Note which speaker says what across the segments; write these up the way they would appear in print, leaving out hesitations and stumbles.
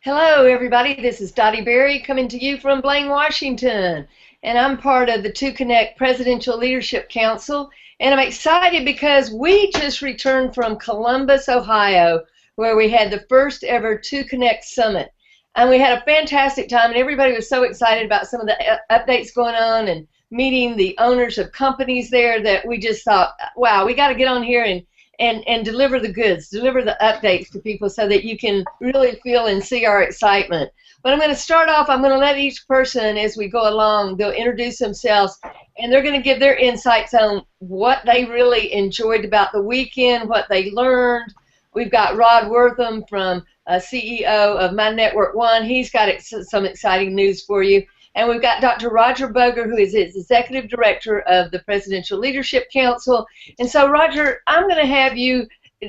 Speaker 1: Hello, everybody. This is Dotti Berry coming to you from Blaine, Washington. And I'm part of the 2Konnect Presidential Leadership Council. And I'm excited because we just returned from Columbus, Ohio, where we had the first ever 2Konnect Summit. And we had a fantastic time, and everybody was so excited about some of the updates going on and meeting the owners of companies there that we just thought, wow, we got to get on here and deliver the goods, deliver the updates to people so that you can really feel and see our excitement. But I'm going to start off, I'm going to let each person, as we go along, they'll introduce themselves, and they're going to give their insights on what they really enjoyed about the weekend, what they learned. We've got Rod Wortham from CEO of My Network One. He's got some exciting news for you. And we've got Dr. Roger Boger, who is Executive Director of the Presidential Leadership Council. And so, Roger, I'm going to have you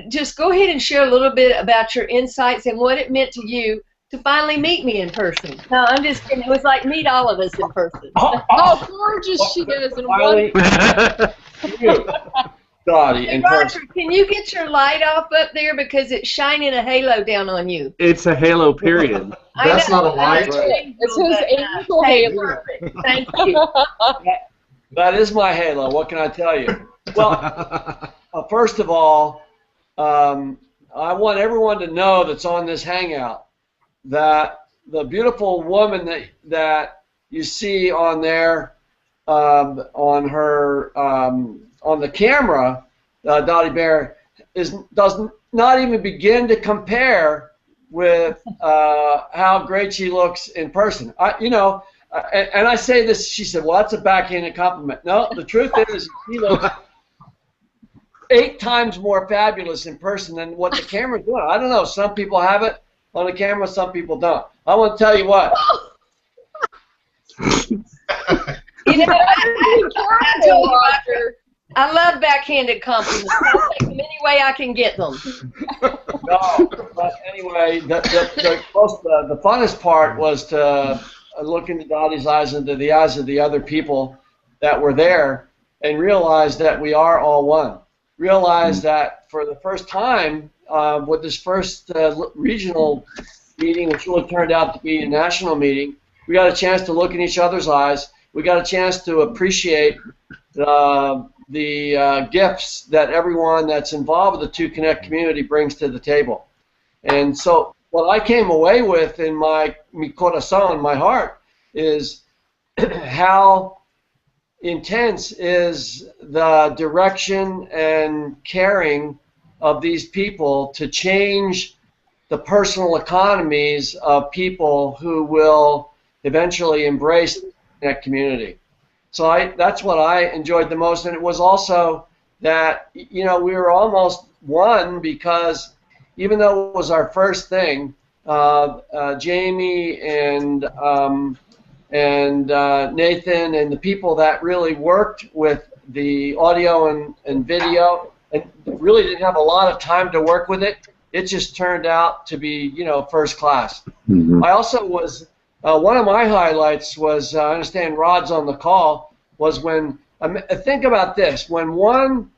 Speaker 1: just go ahead and share a little bit about your insights and what it meant to you to finally meet me in person. No, I'm just kidding. It was like meet all of us in person.
Speaker 2: Oh, gorgeous she is. And
Speaker 3: Dottie,
Speaker 1: hey, Roger, can you get your light off up there because it's shining a halo down on you?
Speaker 4: It's a halo, period.
Speaker 2: That's not a light. It's his angel halo.
Speaker 1: Thank you.
Speaker 3: That is my halo. What can I tell you? Well, first of all, I want everyone to know that's on this hangout that the beautiful woman that you see on there, on the camera, Dotti Berry, does not even begin to compare with how great she looks in person. And I say this, she said, well, that's a backhanded compliment. No, the truth is she looks 8 times more fabulous in person than what the camera's doing. I don't know, some people have it on the camera, some people don't. I want to tell you what.
Speaker 1: I love backhanded compliments. I'll take them any way I can get them.
Speaker 3: No, but anyway, the funnest part was to look into Dottie's eyes, into the eyes of the other people that were there, and realize that we are all one. Realize that for the first time, with this first regional meeting, which really turned out to be a national meeting, we got a chance to look in each other's eyes. We got a chance to appreciate the gifts that everyone that's involved with the 2Konnect community brings to the table. And so what I came away with in mi corazón, my heart, is how intense is the direction and caring of these people to change the personal economies of people who will eventually embrace that community. So that's what I enjoyed the most, and it was also that, we were almost one, because even though it was our first thing, Jamie and Nathan and the people that really worked with the audio and video and really didn't have a lot of time to work with it, it just turned out to be, first class. Mm-hmm. I also was one of my highlights was, I understand Rod's on the call, was when, think about this, when one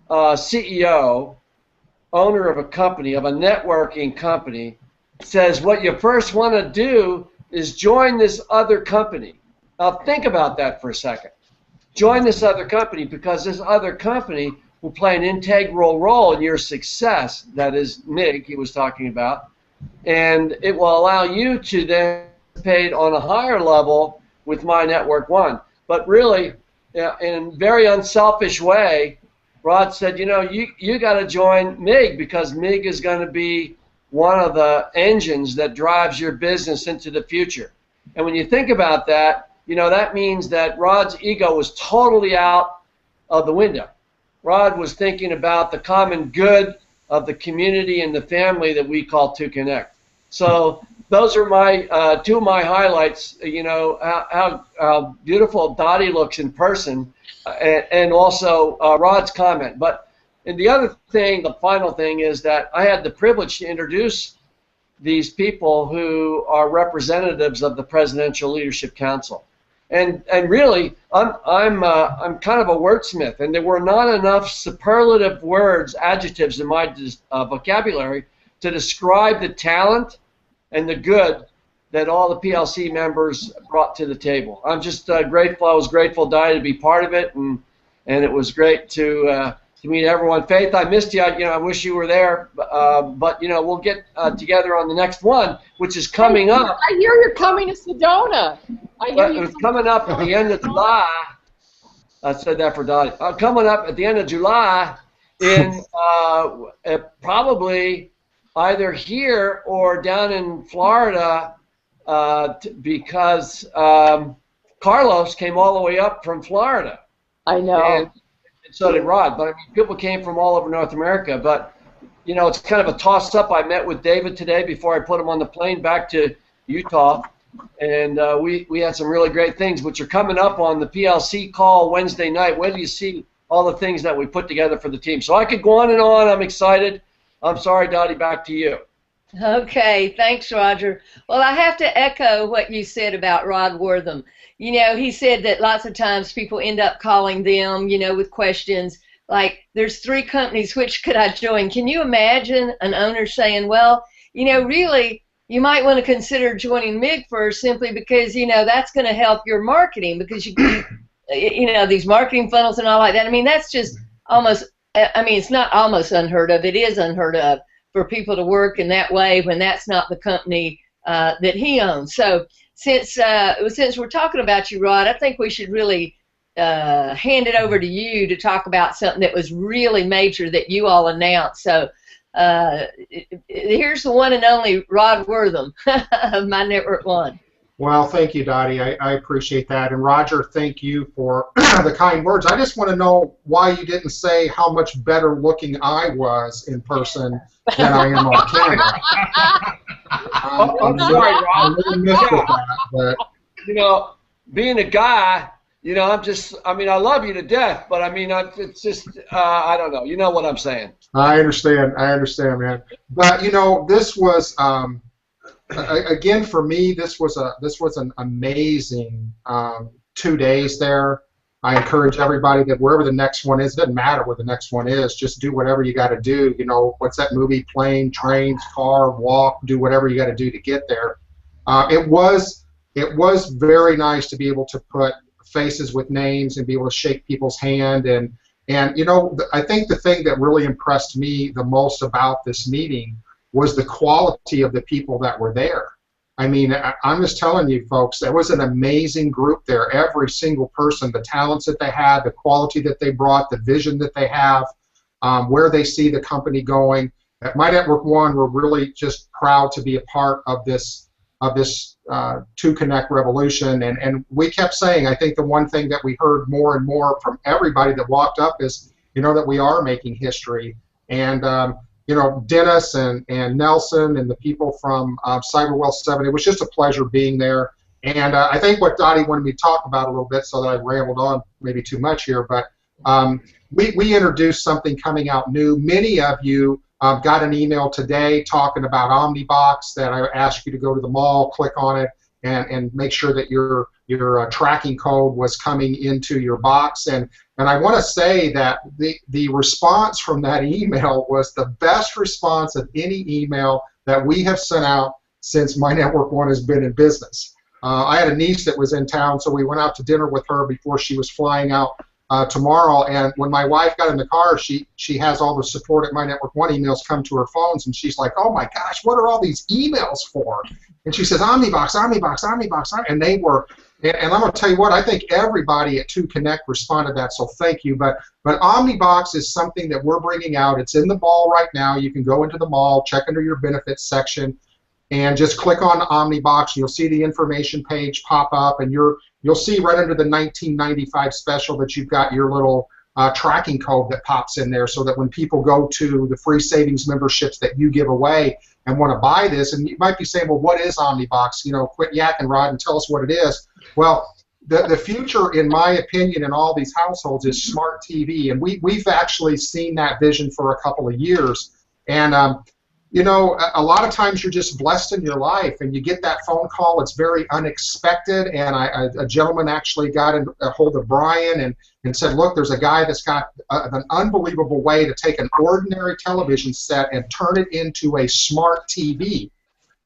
Speaker 3: CEO, owner of a company, of a networking company, says what you first want to do is join this other company. Now think about that for a second. Join this other company, because this other company will play an integral role in your success, that is MIG he was talking about, and it will allow you to then participate on a higher level with My Network One. But really, in a very unselfish way, Rod said, you got to join MIG, because MIG is going to be one of the engines that drives your business into the future. And when you think about that, that means that Rod's ego was totally out of the window. Rod was thinking about the common good of the community and the family that we call 2Konnect. So those are my two of my highlights. How beautiful Dotti looks in person, and also Rod's comment. And the other thing, the final thing, is that I had the privilege to introduce these people who are representatives of the Presidential Leadership Council. And really, I'm kind of a wordsmith, and there were not enough superlative words, adjectives in my vocabulary to describe the talent and the good that all the PLC members brought to the table. I'm just grateful. I was grateful, Dottie, to be part of it, and it was great to meet everyone. Faith, I missed you. I wish you were there, but we'll get together on the next one, which is coming up.
Speaker 2: I hear you're coming to Sedona.
Speaker 3: It's coming up at the end of July. I said that for Dottie. Coming up at the end of July in probably either here or down in Florida, because Carlos came all the way up from Florida.
Speaker 2: I know.
Speaker 3: And so did Rod. But I mean, people came from all over North America. But it's kind of a toss-up. I met with David today before I put him on the plane back to Utah, and we had some really great things, which are coming up on the PLC call Wednesday night. When do you see all the things that we put together for the team? So I could go on and on. I'm excited. I'm sorry, Dottie, back to you.
Speaker 1: Okay, thanks, Roger. Well, I have to echo what you said about Rod Wortham. He said that lots of times people end up calling them, with questions like, there's 3 companies, which could I join? Can you imagine an owner saying, well, really, you might want to consider joining MIG first, simply because, that's going to help your marketing, because these marketing funnels and all like that. I mean, that's just almost, it's not almost unheard of. It is unheard of for people to work in that way when that's not the company that he owns. So since we're talking about you, Rod, I think we should really hand it over to you to talk about something that was really major that you all announced. So here's the one and only Rod Wortham of My Network One.
Speaker 4: Well, thank you, Dottie. I appreciate that. And Roger, thank you for the kind words. I just want to know why you didn't say how much better looking I was in person than I am on camera.
Speaker 3: I'm sorry, Rob.
Speaker 4: I really missed that, but
Speaker 3: being a guy, I love you to death, but it's just, I don't know. You know what I'm saying.
Speaker 4: I understand, man. But this was, again, for me, this was an amazing 2 days there. I encourage everybody that wherever the next one is, it doesn't matter where the next one is, just do whatever you got to do. What's that movie? Plane, trains, car, walk, do whatever you got to do to get there. It was very nice to be able to put faces with names and be able to shake people's hand. And I think the thing that really impressed me the most about this meeting was the quality of the people that were there. I mean, I'm just telling you, folks, there was an amazing group there. Every single person, the talents that they had, the quality that they brought, the vision that they have, where they see the company going. At My Network One, we're really just proud to be a part of this 2Konnect revolution. And we kept saying, I think the one thing that we heard more and more from everybody that walked up is, that we are making history. And Dennis and Nelson and the people from CyberWell 7, it was just a pleasure being there. And I think what Dottie wanted me to talk about a little bit, so that I rambled on maybe too much here, but we introduced something coming out new. Many of you got an email today talking about Omnibox, that I asked you to go to the mall, click on it, and make sure that your tracking code was coming into your box. And I want to say that the response from that email was the best response of any email that we have sent out since My Network One has been in business. I had a niece that was in town, so we went out to dinner with her before she was flying out tomorrow. And when my wife got in the car, she has all the support at My Network One emails come to her phones, and she's like, "Oh my gosh, what are all these emails for?" And she says, "Omnibox, Omnibox, Omnibox," and they were. And I'm going to tell you what, I think everybody at 2Konnect responded to that, so thank you. But Omnibox is something that we're bringing out. It's in the mall right now. You can go into the mall, check under your benefits section, and just click on Omnibox, and you'll see the information page pop up, and you'll see right under the 1995 special that you've got your little tracking code that pops in there, so that when people go to the free savings memberships that you give away and want to buy this, and you might be saying, well, what is Omnibox? Quit yakking, Rod, and tell us what it is. Well, the future, in my opinion, in all these households is smart TV, and we've actually seen that vision for a couple of years. And a lot of times you're just blessed in your life, and you get that phone call. It's very unexpected, and a gentleman actually got a hold of Brian and said, look, there's a guy that's got an unbelievable way to take an ordinary television set and turn it into a smart TV.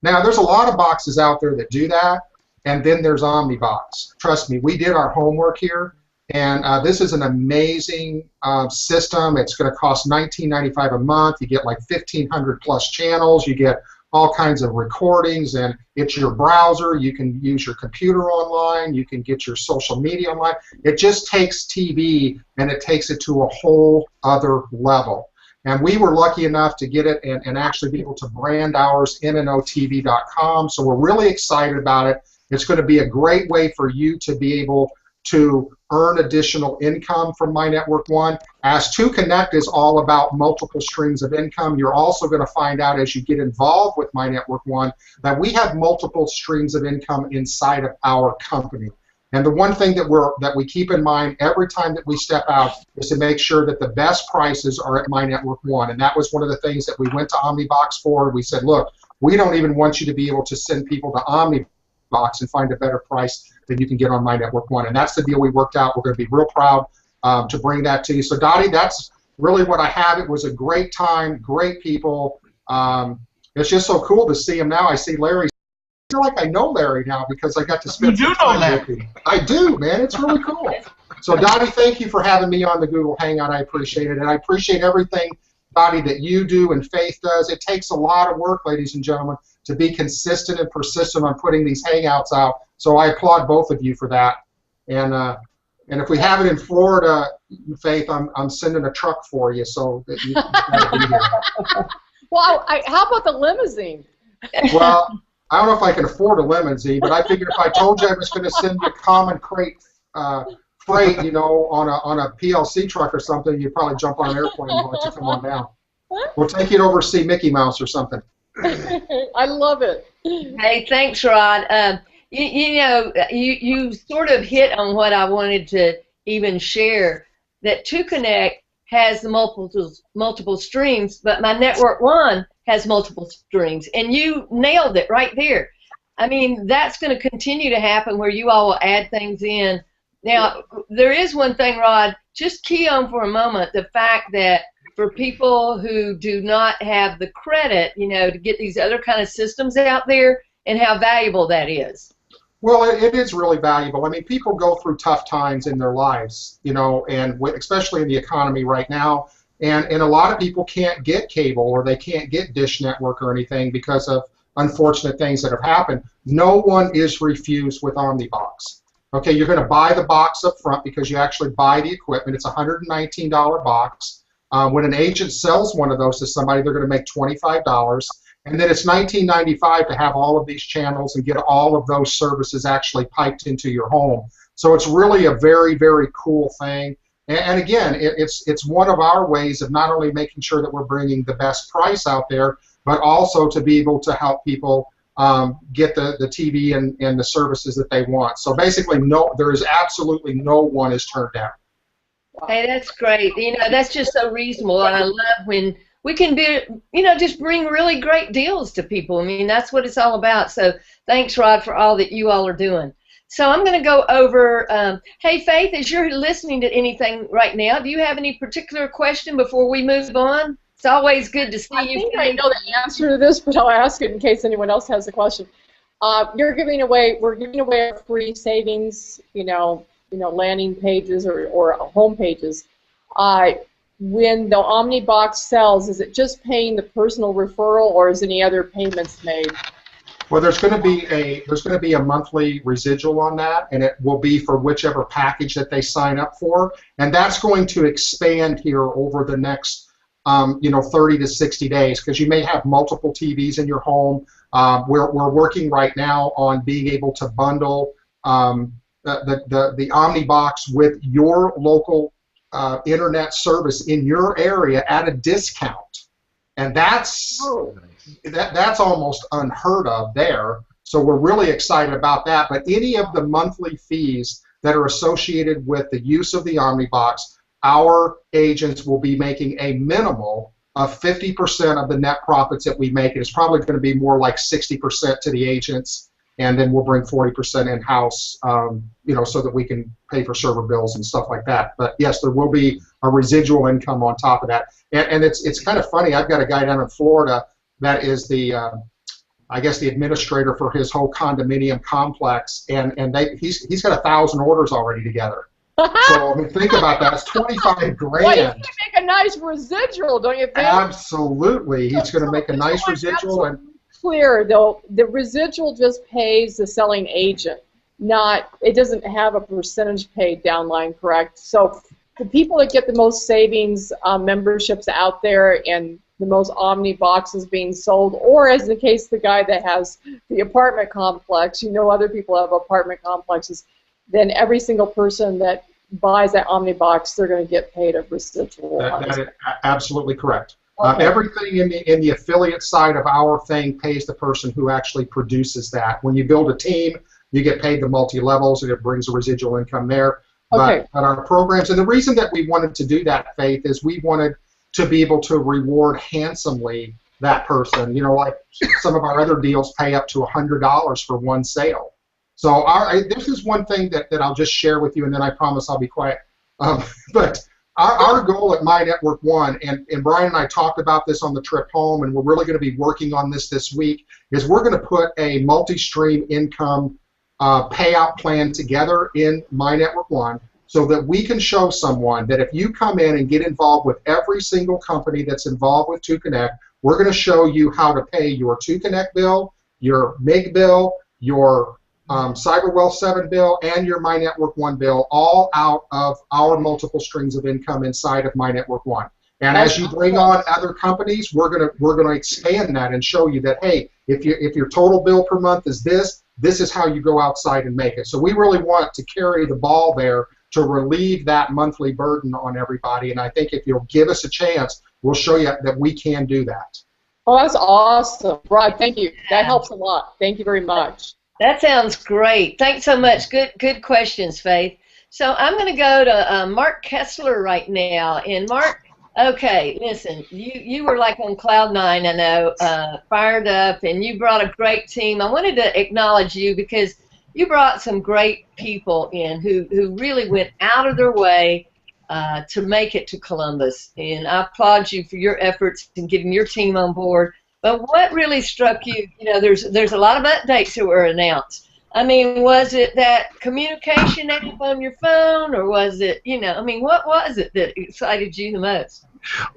Speaker 4: Now, there's a lot of boxes out there that do that, and then there's OmniBox. Trust me, we did our homework here, and this is an amazing system. It's going to cost $19.95 a month. You get like 1,500 plus channels. You get all kinds of recordings, and it's your browser. You can use your computer online. You can get your social media online. It just takes TV, and it takes it to a whole other level. And we were lucky enough to get it and actually be able to brand ours, nnotv.com. So we're really excited about it. It's going to be a great way for you to be able to earn additional income from My Network One. As 2Konnect is all about multiple streams of income, you're also going to find out as you get involved with My Network One that we have multiple streams of income inside of our company. And the one thing that we keep in mind every time that we step out is to make sure that the best prices are at My Network One. And that was one of the things that we went to OmniBox for. We said, look, we don't even want you to be able to send people to OmniBox and find a better price than you can get on My Network One. And that's the deal we worked out. We're going to be real proud to bring that to you. So, Dotti, that's really what I have. It was a great time, great people. It's just so cool to see him now. I see Larry. I feel like I know Larry now because I got to spend some time with him. I do, man. It's really cool. So, Dotti, thank you for having me on the Google Hangout. I appreciate it. And I appreciate everything, Dotti, that you do and Faith does. It takes a lot of work, ladies and gentlemen, to be consistent and persistent on putting these Hangouts out. So I applaud both of you for that. And if we have it in Florida, Faith, I'm sending a truck for you so that you can be here.
Speaker 2: Well, how about the limousine?
Speaker 4: Well, I don't know if I can afford a limousine, but I figured if I told you I was going to send you common crate freight, you know, on a PLC truck or something, you'd probably jump on an airplane and let you come on down. We'll take you over to see Mickey Mouse or something.
Speaker 2: I love it.
Speaker 1: Hey, thanks, Rod. You know, you sort of hit on what I wanted to even share, that 2Konnect has the multiple streams, but My Network One has multiple streams, and you nailed it right there. I mean, that's going to continue to happen where you all will add things in. Now, there is one thing, Rod, just key on for a moment the fact that for people who do not have the credit, you know, to get these other kind of systems out there, and how valuable that is.
Speaker 4: Well, it is really valuable. I mean, people go through tough times in their lives, you know, and especially in the economy right now. And a lot of people can't get cable or they can't get Dish Network or anything because of unfortunate things that have happened. No one is refused with OmniBox. Okay, you're going to buy the box up front because you actually buy the equipment. It's a $119 box. When an agent sells one of those to somebody, they're going to make $25. And then it's $19.95 to have all of these channels and get all of those services actually piped into your home. So it's really a very, very cool thing. And again, it's one of our ways of not only making sure that we're bringing the best price out there, but also to be able to help people get the TV and the services that they want. So basically, there is absolutely no one is turned down.
Speaker 1: Hey, that's great. You know, that's just so reasonable, and I love when we can be, you know, just bring really great deals to people. I mean, that's what it's all about. So thanks, Rod, for all that you all are doing. So I'm going to go over, hey, Faith, as you're listening to anything right now, do you have any particular question before we move on? It's always good to see you.
Speaker 2: I think I know the answer to this, but I'll ask it in case anyone else has a question. We're giving away our free savings, you know, landing pages or home pages. When the OmniBox sells, is it just paying the personal referral, or is any other payments made?
Speaker 4: Well, there's going to be a monthly residual on that, and it will be for whichever package that they sign up for, and that's going to expand here over the next 30 to 60 days, because you may have multiple TVs in your home. We're working right now on being able to bundle the OmniBox with your local internet service in your area at a discount, and that's almost unheard of there. So we're really excited about that. But any of the monthly fees that are associated with the use of the OmniBox, our agents will be making a minimal of 50% of the net profits that we make. It's probably going to be more like 60% to the agents, and then we'll bring 40% in-house, so that we can pay for server bills and stuff like that. But yes, there will be a residual income on top of that. And it's kind of funny. I've got a guy down in Florida that is the I guess, the administrator for his whole condominium complex, and he's got 1,000 orders already together. So I mean, think about that. It's 25 grand.
Speaker 2: Well, he's going to make a nice residual, don't you think?
Speaker 4: Absolutely, he's going to make a nice residual. And
Speaker 2: clear though, the residual just pays the selling agent. It doesn't have a percentage paid downline, correct? So the people that get the most savings memberships out there and the most Omni boxes being sold, or as in the case the guy that has the apartment complex, other people have apartment complexes, then every single person that buys that Omni box, they're going to get paid a residual.
Speaker 4: That is absolutely correct.
Speaker 2: Okay.
Speaker 4: Everything in the affiliate side of our thing pays the person who actually produces that. When you build a team, you get paid the multi-levels, and it brings a residual income there.
Speaker 2: Okay.
Speaker 4: But our programs, and the reason that we wanted to do that, Faith, is we wanted to be able to reward handsomely that person. Like some of our other deals pay up to $100 for one sale. So this is one thing that I'll just share with you, and then I promise I'll be quiet. But our goal at My Network One, and Brian and I talked about this on the trip home, and we're really going to be working on this week, is we're going to put a multi-stream income payout plan together in My Network One, so that we can show someone that if you come in and get involved with every single company that's involved with 2Konnect, we're going to show you how to pay your 2Konnect bill, your MIG bill, your CyberWell 7 bill, and your My Network One bill, all out of our multiple streams of income inside of My Network One. And as you bring on other companies, we're gonna expand that and show you that, hey, if your total bill per month is this is how you go outside and make it. So we really want to carry the ball there to relieve that monthly burden on everybody. And I think if you'll give us a chance, we'll show you that we can do that.
Speaker 2: Oh, that's awesome, Rod. Thank you. That helps a lot. Thank you very much.
Speaker 1: That sounds great. Thanks so much. Good questions, Faith. So I'm going to go to Mark Kessler right now. And Mark, okay, listen, you were like on cloud nine, I know, fired up, and you brought a great team. I wanted to acknowledge you because you brought some great people in who really went out of their way to make it to Columbus. And I applaud you for your efforts in getting your team on board. But what really struck you, there's a lot of updates that were announced. I mean, was it that communication app on your phone, or was it, what was it that excited you the most?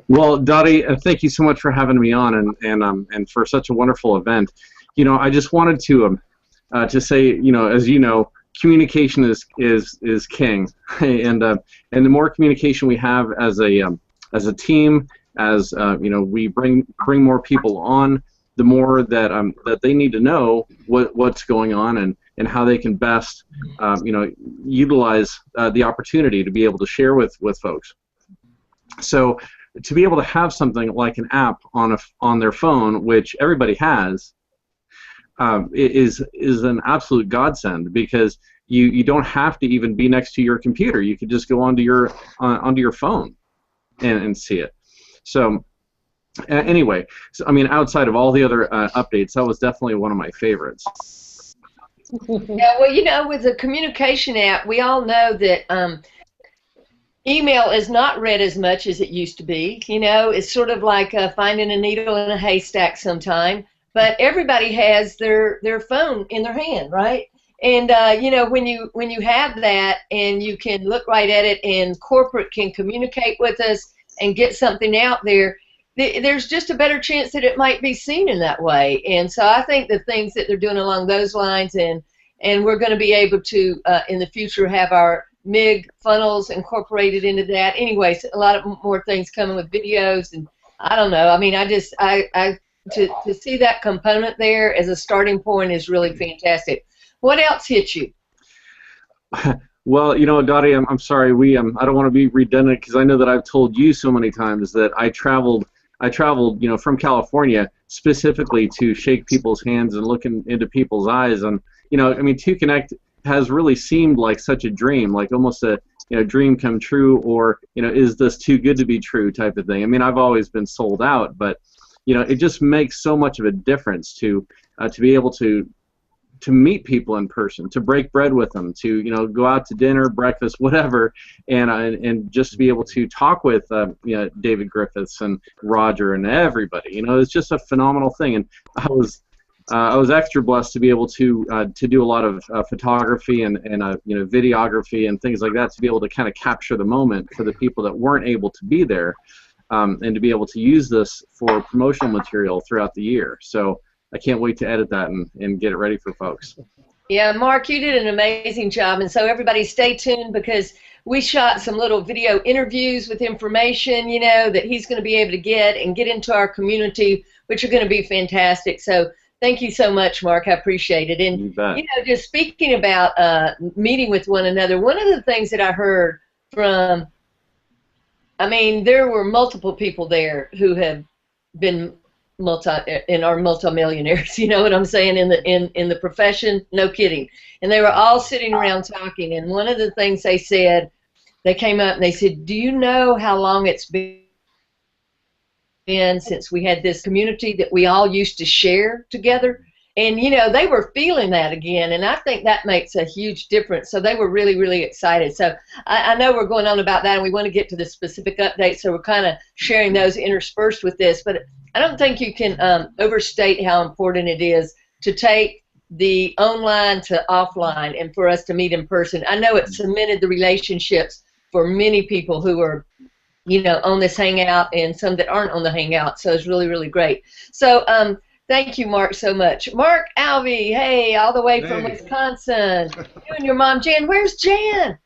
Speaker 5: Well, Dotti, thank you so much for having me on and for such a wonderful event. I just wanted to say, as you know, communication is king, and the more communication we have as a team, as we bring more people on, the more that they need to know what's going on and how they can best utilize the opportunity to be able to share with folks. So to be able to have something like an app on their phone, which everybody has, is an absolute godsend, because you don't have to even be next to your computer. You could just go onto your phone and see it. So anyway, I mean, outside of all the other updates, that was definitely one of my favorites.
Speaker 1: Yeah, well, with the communication app, we all know that email is not read as much as it used to be. It's sort of like finding a needle in a haystack sometime. But everybody has their phone in their hand, right? And when you have that and you can look right at it, and corporate can communicate with us and get something out there, there's just a better chance that it might be seen in that way. And so I think the things that they're doing along those lines, and we're going to be able to in the future have our MIG funnels incorporated into that. Anyways, a lot of more things coming with videos, and I don't know. I mean, to see that component there as a starting point is really fantastic. What else hit you?
Speaker 5: Well, Dotti, I'm sorry. I don't want to be redundant, because I know that I've told you so many times that I traveled, from California specifically to shake people's hands and look into people's eyes. And, I mean, 2Konnect has really seemed like such a dream, like almost a dream come true, or, is this too good to be true type of thing. I mean, I've always been sold out, but, it just makes so much of a difference to be able to meet people in person, to break bread with them, to go out to dinner, breakfast, whatever, and just to be able to talk with David Griffiths and Roger and everybody. It's just a phenomenal thing. And I was I was extra blessed to be able to do a lot of photography and videography and things like that, to be able to kind of capture the moment for the people that weren't able to be there, and to be able to use this for promotional material throughout the year. So I can't wait to edit that and get it ready for folks.
Speaker 1: Yeah, Mark, you did an amazing job, and so everybody stay tuned, because we shot some little video interviews with information, that he's going to be able to get into our community, which are going to be fantastic. So thank you so much, Mark. I appreciate it. And, just speaking about meeting with one another, one of the things that I heard from, there were multiple people there who have been multimillionaires, you know what I'm saying, in the profession, no kidding. And they were all sitting around talking, and one of the things they said, they came up and they said, do you know how long it's been since we had this community that we all used to share together? And they were feeling that again, and I think that makes a huge difference. So they were really, really excited. So I know we're going on about that, and we want to get to the specific updates, so we're kind of sharing those interspersed with this. But I don't think you can overstate how important it is to take the online to offline and for us to meet in person. I know it cemented the relationships for many people who are, on this hangout, and some that aren't on the hangout. So it's really, really great. So thank you, Mark, so much. Mark Alvey, hey, all the way from Wisconsin. You and your mom, Jan. Where's Jan?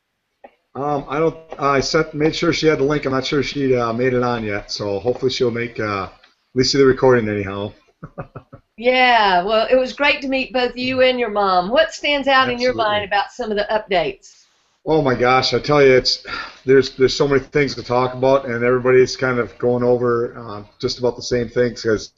Speaker 6: I made sure she had the link. I'm not sure she made it on yet. So hopefully she'll make at least see the recording anyhow.
Speaker 1: Yeah, well, it was great to meet both you and your mom. What stands out in your mind about some of the updates?
Speaker 6: Oh my gosh, I tell you, there's so many things to talk about, and everybody's kind of going over just about the same things, because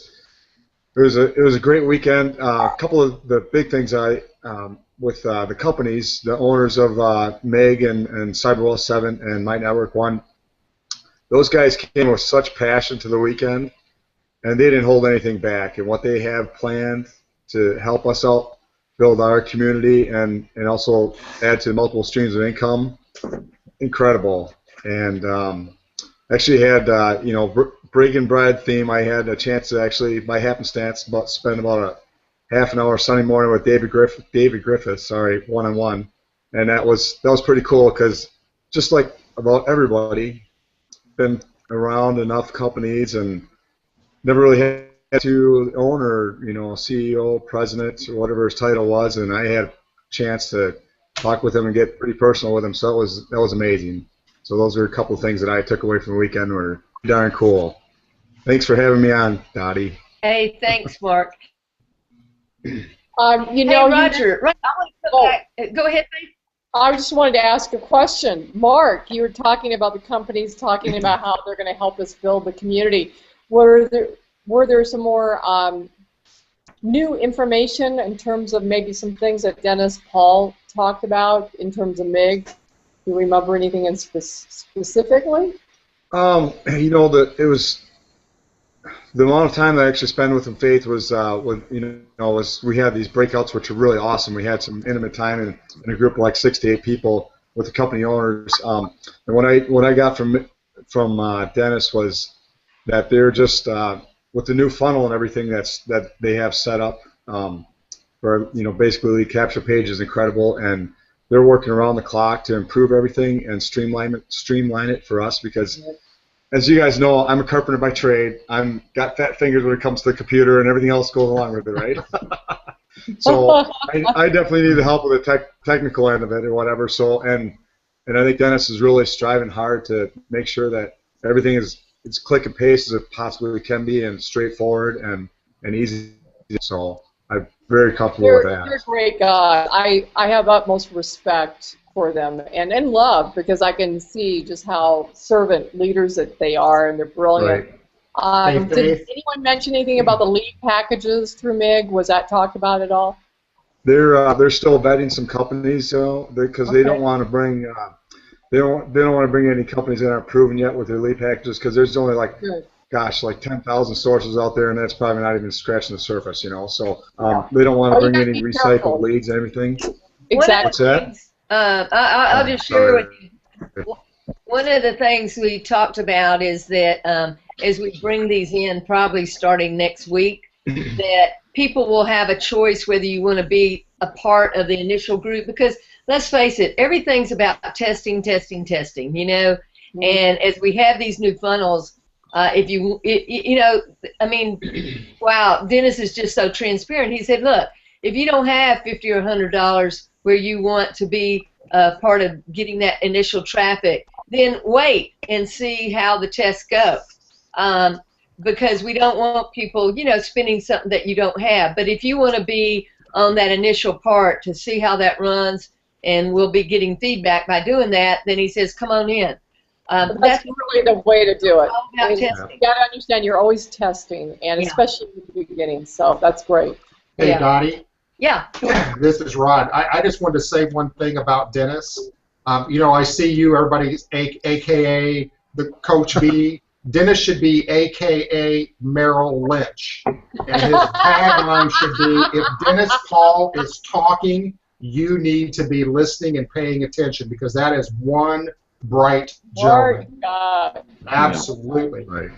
Speaker 6: it was a great weekend. A couple of the big things with the companies, the owners of Meg and CyberWell 7 and My Network 1, those guys came with such passion to the weekend, and they didn't hold anything back. And what they have planned to help us out, build our community, and also add to multiple streams of income, incredible. And actually had Brig and Bread theme. I had a chance to actually, by happenstance, spend about a half an hour Sunday morning with David Griffith, one-on-one, and that was pretty cool, because just like about everybody, been around enough companies and never really had to own or CEO, president, or whatever his title was, and I had a chance to talk with him and get pretty personal with him, so that was amazing. So those are a couple of things that I took away from the weekend, were darn cool. Thanks for having me on, Dotti.
Speaker 1: Hey, thanks, Mark.
Speaker 2: Hey,
Speaker 1: Roger, I want to come back. Go ahead, please.
Speaker 2: I just wanted to ask a question. Mark, you were talking about the companies talking about how they're going to help us build the community. Were there some more new information in terms of maybe some things that Dennis Paul talked about in terms of MIG? Do you remember anything in specifically?
Speaker 6: It was the amount of time that I actually spent with him, Faith, was we had these breakouts which are really awesome. We had some intimate time in a group of like 6 to 8 people with the company owners. And what I got from Dennis was that they're just with the new funnel and everything that they have set up for basically lead capture page is incredible, and they're working around the clock to improve everything and streamline it for us, because as you guys know, I'm a carpenter by trade. I'm got fat fingers when it comes to the computer, and everything else goes along with it, right? So I definitely need the help with the technical end of it or whatever. So and I think Dennis is really striving hard to make sure that everything is click and paste as it possibly can be, and straightforward and easy. So I'm very comfortable with that.
Speaker 2: They're a great guy. I have utmost respect for them and love, because I can see just how servant leaders that they are, and they're brilliant. Right. Did anyone mention anything about the lead packages through MIG? Was that talked about at all?
Speaker 6: They're still vetting some companies, because they don't want to bring they don't want to bring any companies that aren't proven yet with their lead packages, because there's only like 10,000 sources out there, and that's probably not even scratching the surface, So they don't want to bring any recycled leads and everything.
Speaker 2: Exactly.
Speaker 6: What's that?
Speaker 1: I'll just share with you. One of the things we talked about is that as we bring these in, probably starting next week, that people will have a choice whether you want to be a part of the initial group, because let's face it, everything's about testing, you know. And as we have these new funnels, you know, I mean, wow, Dennis is just so transparent. He said, look, if you don't have $50 or $100 where you want to be part of getting that initial traffic, then wait and see how the tests go. Because we don't want people, you know, spending something that you don't have. But if you want to be on that initial part to see how that runs, and we'll be getting feedback by doing that, then he says, come on in.
Speaker 2: That's really the way to do it.
Speaker 1: I mean,
Speaker 2: you got to understand you're always testing, and especially at the beginning. So that's great.
Speaker 4: Hey, Dotti.
Speaker 1: Yeah.
Speaker 4: This is Rod. I just wanted to say one thing about Dennis. You know, I see you, everybody's AKA the Coach B. Dennis should be AKA Merrill Lynch. And his tagline should be, if Dennis Paul is talking, you need to be listening and paying attention, because that is one bright gentleman. Absolutely.
Speaker 6: Right.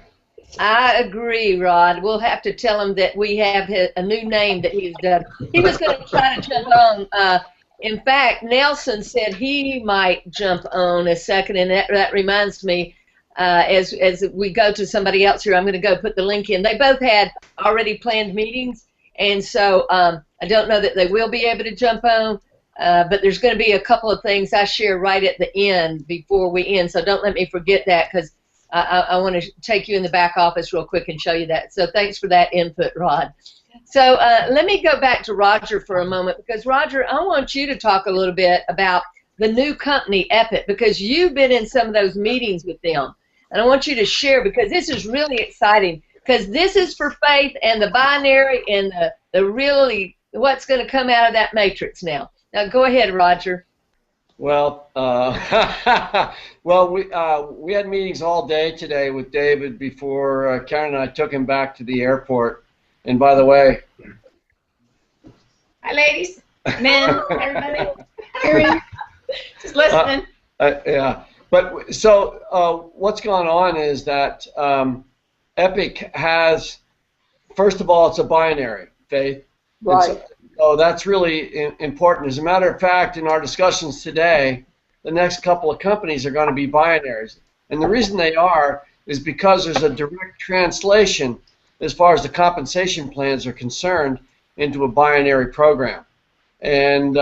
Speaker 1: I agree, Rod. We'll have to tell him that we have a new name that he's done. He was going to try to jump on. In fact, Nelson said he might jump on a second, and that reminds me, as we go to somebody else here, I'm going to go put the link in. They both had already planned meetings, and so I don't know that they will be able to jump on, but there's going to be a couple of things I share right at the end before we end, so don't let me forget that, because I want to take you in the back office real quick and show you that. So thanks for that input, Rod. So let me go back to Roger for a moment, because, Roger, I want you to talk a little bit about the new company, Epic, because you've been in some of those meetings with them. And I want you to share, because this is really exciting, because this is for faith and the binary and the really what's going to come out of that matrix now. Now, go ahead, Roger.
Speaker 3: Well, we had meetings all day today with David before Karen and I took him back to the airport. And by the way,
Speaker 7: hi, ladies, men, everybody, hearing, just listening.
Speaker 3: Yeah, but so what's going on is that Epic has, first of all, it's a binary, Faith.
Speaker 2: Right.
Speaker 3: So that's really important. As a matter of fact, in our discussions today, the next couple of companies are going to be binaries. And the reason they are is because there's a direct translation as far as the compensation plans are concerned into a binary program. And,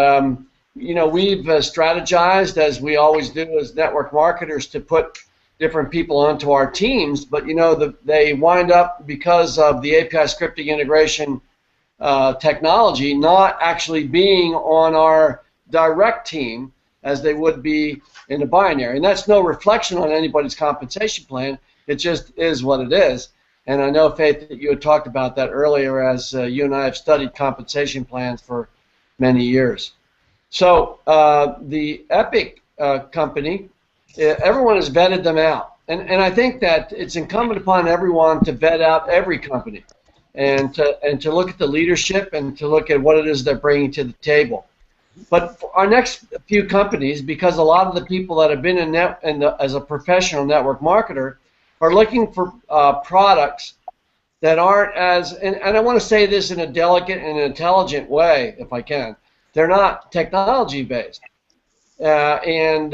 Speaker 3: you know, we've strategized, as we always do as network marketers, to put different people onto our teams. But, you know, they wind up, because of the API scripting integration technology, not actually being on our direct team as they would be in a binary. And that's no reflection on anybody's compensation plan. It just is what it is. And I know, Faith, that you had talked about that earlier, as you and I have studied compensation plans for many years. So the Epic company, everyone has vetted them out. And I think that it's incumbent upon everyone to vet out every company and to look at the leadership and to look at what it is they're bringing to the table. But for our next few companies, because a lot of the people that have been as a professional network marketer are looking for products that aren't as, and I want to say this in a delicate and intelligent way, if I can. They're not technology-based, and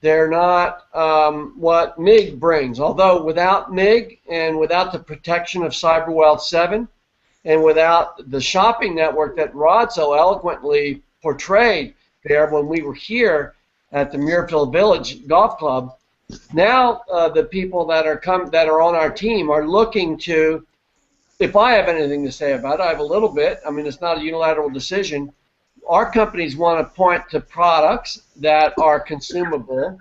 Speaker 3: they're not what MIG brings. Although without MIG and without the protection of CyberWealth 7 and without the shopping network that Rod so eloquently portrayed there when we were here at the Muirfield Village Golf Club, now the people that are on our team are looking to, if I have anything to say about it, I have a little bit. I mean, it's not a unilateral decision. Our companies want to point to products that are consumable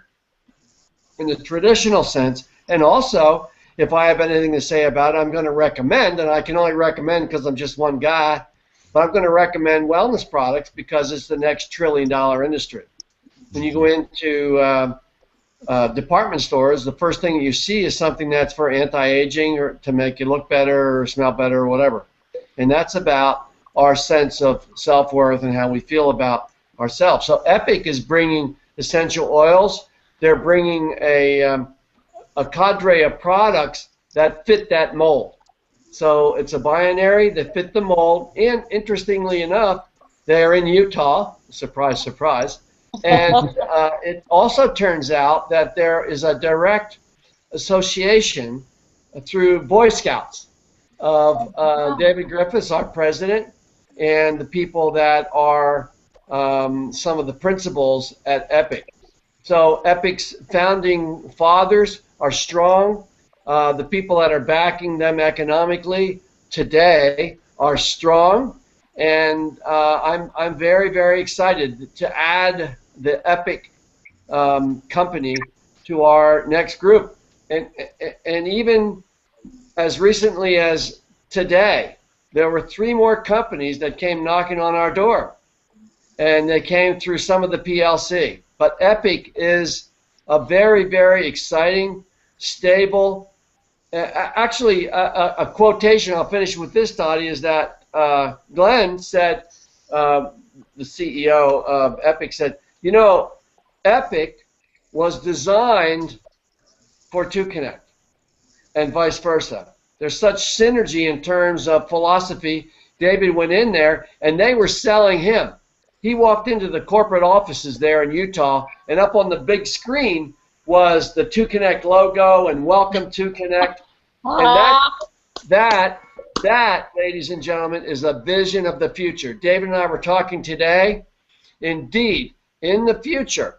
Speaker 3: in the traditional sense, and also, if I have anything to say about it, I'm going to recommend, and I can only recommend because I'm just one guy, but I'm going to recommend wellness products because it's the next trillion-dollar industry. When you go into department stores, the first thing you see is something that's for anti-aging or to make you look better or smell better or whatever, and that's about our sense of self-worth and how we feel about ourselves. So Epic is bringing essential oils. They're bringing a cadre of products that fit that mold. So it's a binary that fit the mold. And interestingly enough, they're in Utah. Surprise, surprise. And it also turns out that there is a direct association through Boy Scouts of David Griffiths, our president, and the people that are some of the principals at Epic. So Epic's founding fathers are strong. The people that are backing them economically today are strong. And I'm very, very excited to add the Epic company to our next group. And even as recently as today, there were 3 more companies that came knocking on our door. And they came through some of the PLC. But Epic is a very, very exciting, stable, actually a quotation, I'll finish with this, Dotti, is that Glenn said, the CEO of Epic said, you know, Epic was designed for 2Konnect and vice versa. There's such synergy in terms of philosophy. David went in there and they were selling him. He walked into the corporate offices there in Utah, and up on the big screen was the 2Konnect logo and welcome 2Konnect. And that, ladies and gentlemen, is a vision of the future. David and I were talking today. Indeed, in the future,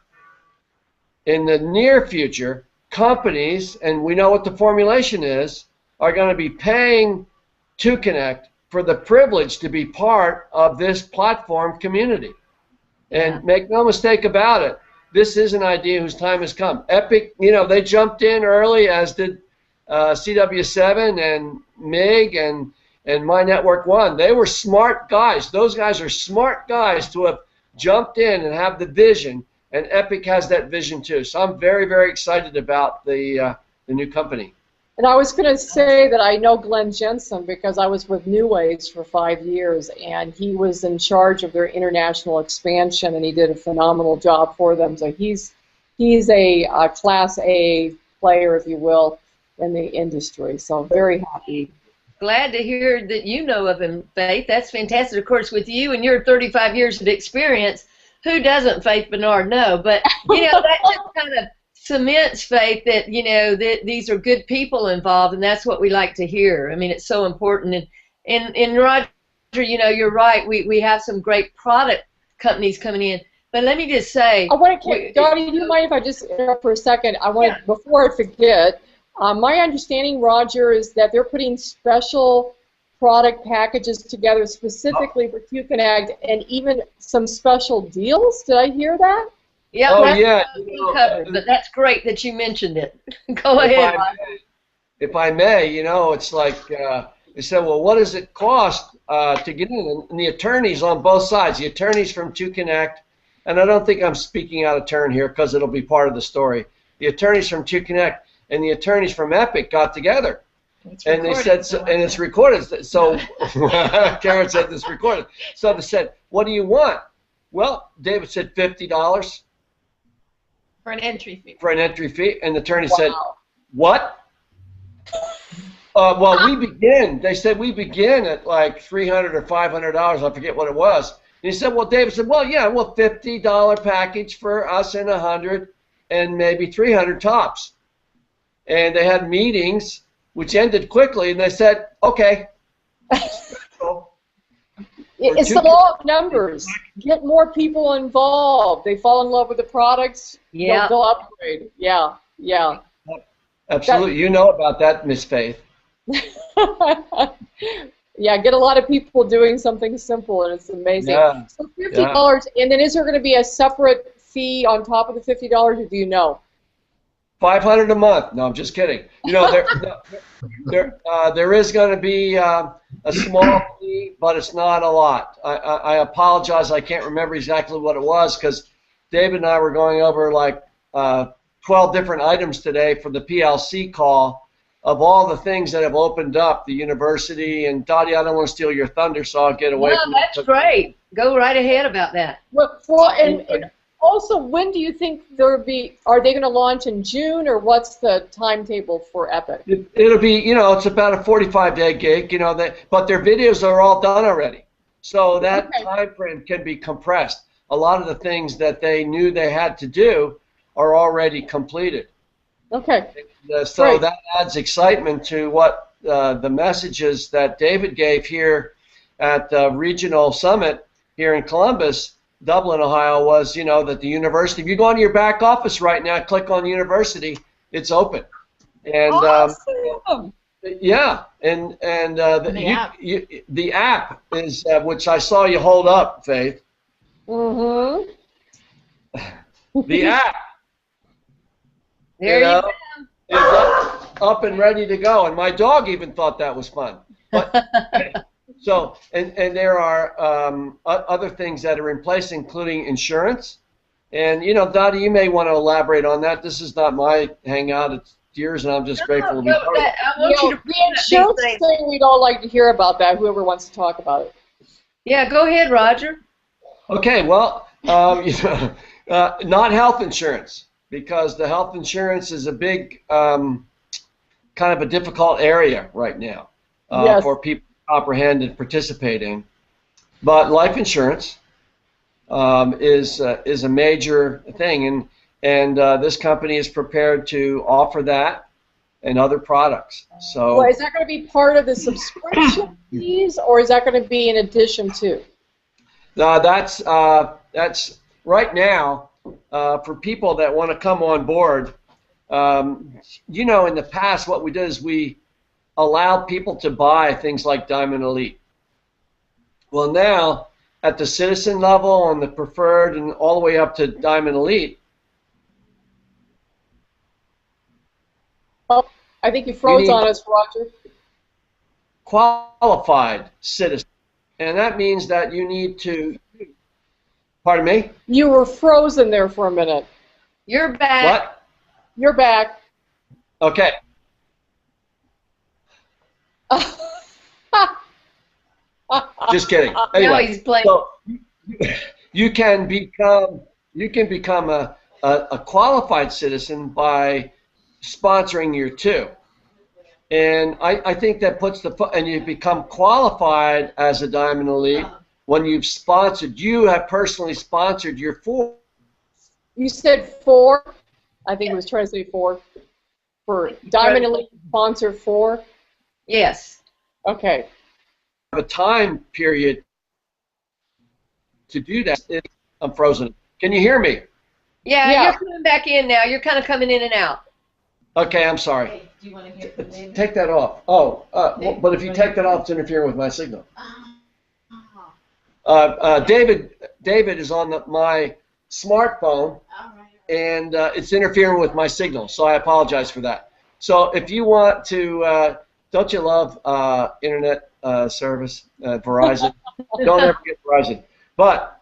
Speaker 3: in the near future, companies, and we know what the formulation is, are going to be paying 2Konnect for the privilege to be part of this platform community. And make no mistake about it, this is an idea whose time has come. Epic, you know, they jumped in early, as did CW7 and MIG and My Network One. They were smart guys. Those guys are smart guys to have jumped in and have the vision, and Epic has that vision too. So I'm very, very excited about the new company.
Speaker 2: And I was going to say that I know Glenn Jensen because I was with New Ways for 5 years, and he was in charge of their international expansion, and he did a phenomenal job for them. So he's a Class A player, if you will, in the industry. So very happy.
Speaker 1: Glad to hear that you know of him, Faith. That's fantastic. Of course, with you and your 35 years of experience, who doesn't, Faith Barnard, know? But, you know, that just kind of cements, Faith, that, you know, that these are good people involved, and that's what we like to hear. I mean, it's so important. And Roger, you know, you're right. We have some great product companies coming in. But let me just say,
Speaker 2: I want to, Dotti, do you mind if I just interrupt for a second? I want to, before I forget, my understanding, Roger, is that they're putting special product packages together specifically for 2Konnect, and even some special deals. Did I hear that?
Speaker 1: Yeah,
Speaker 3: oh,
Speaker 1: that's
Speaker 3: yeah.
Speaker 1: covered, but that's great that you mentioned it. Go ahead.
Speaker 3: If I may, you know, it's like they said, well, what does it cost to get in? And the attorneys on both sides, the attorneys from 2Konnect, and I don't think I'm speaking out of turn here because it'll be part of the story. The attorneys from 2Konnect and the attorneys from Epic got together. And they said, so, and it's recorded. So Karen said it's recorded. So they said, what do you want? Well, David said $50.
Speaker 7: For an entry fee.
Speaker 3: For an entry fee. And the attorney said, what? Well, we begin. They said we begin at like $300 or $500. I forget what it was. And he said, well, David said, well, yeah, well, $50 package for us and 100 and maybe 300 tops. And they had meetings, which ended quickly, and they said, okay.
Speaker 2: It's the law of numbers. Get more people involved. They fall in love with the products.
Speaker 1: Yeah.
Speaker 2: They'll upgrade. Yeah, yeah.
Speaker 3: Absolutely. You know about that, Miss Faith.
Speaker 2: Yeah, get a lot of people doing something simple, and it's amazing.
Speaker 3: Yeah.
Speaker 2: So $50, and then is there going to be a separate fee on top of the $50, or do you know?
Speaker 3: $500 a month. No, I'm just kidding. You know, there is going to be a small fee, but it's not a lot. I apologize. I can't remember exactly what it was because David and I were going over like 12 different items today for the PLC call of all the things that have opened up, the university. And Dotti, I don't want to steal your thunder, so I'll get away from it.
Speaker 1: No, that's great. Go right ahead about that.
Speaker 2: Well, Also, when do you think there'll be? Are they going to launch in June, or what's the timetable for Epic?
Speaker 3: It'll be, it's about a 45-day gig, but their videos are all done already. So that time frame can be compressed. A lot of the things that they knew they had to do are already completed.
Speaker 2: Okay.
Speaker 3: So
Speaker 2: Great.
Speaker 3: that adds excitement to what the messages that David gave here at the regional summit here in Columbus, Dublin, Ohio, was, that the university, if you go into your back office right now, click on university, it's open. And
Speaker 2: awesome.
Speaker 3: yeah, and the app is, which I saw you hold up, Faith.
Speaker 2: Mm-hmm.
Speaker 3: The app,
Speaker 1: There you go.
Speaker 3: is up and ready to go, and my dog even thought that was fun. But, so, and there are other things that are in place, including insurance. And, Dottie, you may want to elaborate on that. This is not my hangout, it's yours, and I'm just grateful to be part of it.
Speaker 1: I want you to
Speaker 2: The insurance thing, we'd all like to hear about that, whoever wants to talk about it.
Speaker 1: Yeah, go ahead, Roger.
Speaker 3: Okay, well, not health insurance, because the health insurance is a big, kind of a difficult area right now for people to comprehend and participate in. But life insurance is a major thing, and this company is prepared to offer that and other products. So,
Speaker 2: well, is that going to be part of the subscription fees, or is that going to be in addition to?
Speaker 3: That's right now for people that want to come on board. In the past, what we did is we allowed people to buy things like Diamond Elite. Well, now at the citizen level, and the preferred, and all the way up to Diamond Elite.
Speaker 2: Oh, I think you froze on us, Roger.
Speaker 3: Qualified citizen. And that means that you need to, pardon me?
Speaker 2: You were frozen there for a minute.
Speaker 1: You're back.
Speaker 3: What?
Speaker 2: You're back.
Speaker 3: Okay. Just kidding. Anyway,
Speaker 1: No, he's playing.
Speaker 3: so you can become a qualified citizen by sponsoring your two. And I think that puts and you become qualified as a Diamond Elite when you've sponsored. You have personally sponsored your four.
Speaker 2: You said 4. I think it was trying to say 4. For Diamond Elite sponsor 4.
Speaker 1: Yes.
Speaker 2: Okay.
Speaker 3: A time period to do that. I'm frozen. Can you hear me?
Speaker 1: Yeah, you're coming back in now. You're kind of coming in and out.
Speaker 3: Okay, I'm sorry.
Speaker 7: Hey, do you want to hear from David?
Speaker 3: Take that off. Oh, but if you take that off, it's interfering with my signal. David is on my smartphone, and it's interfering with my signal, so I apologize for that. So if you want to, don't you love internet service, Verizon? Don't ever get Verizon. But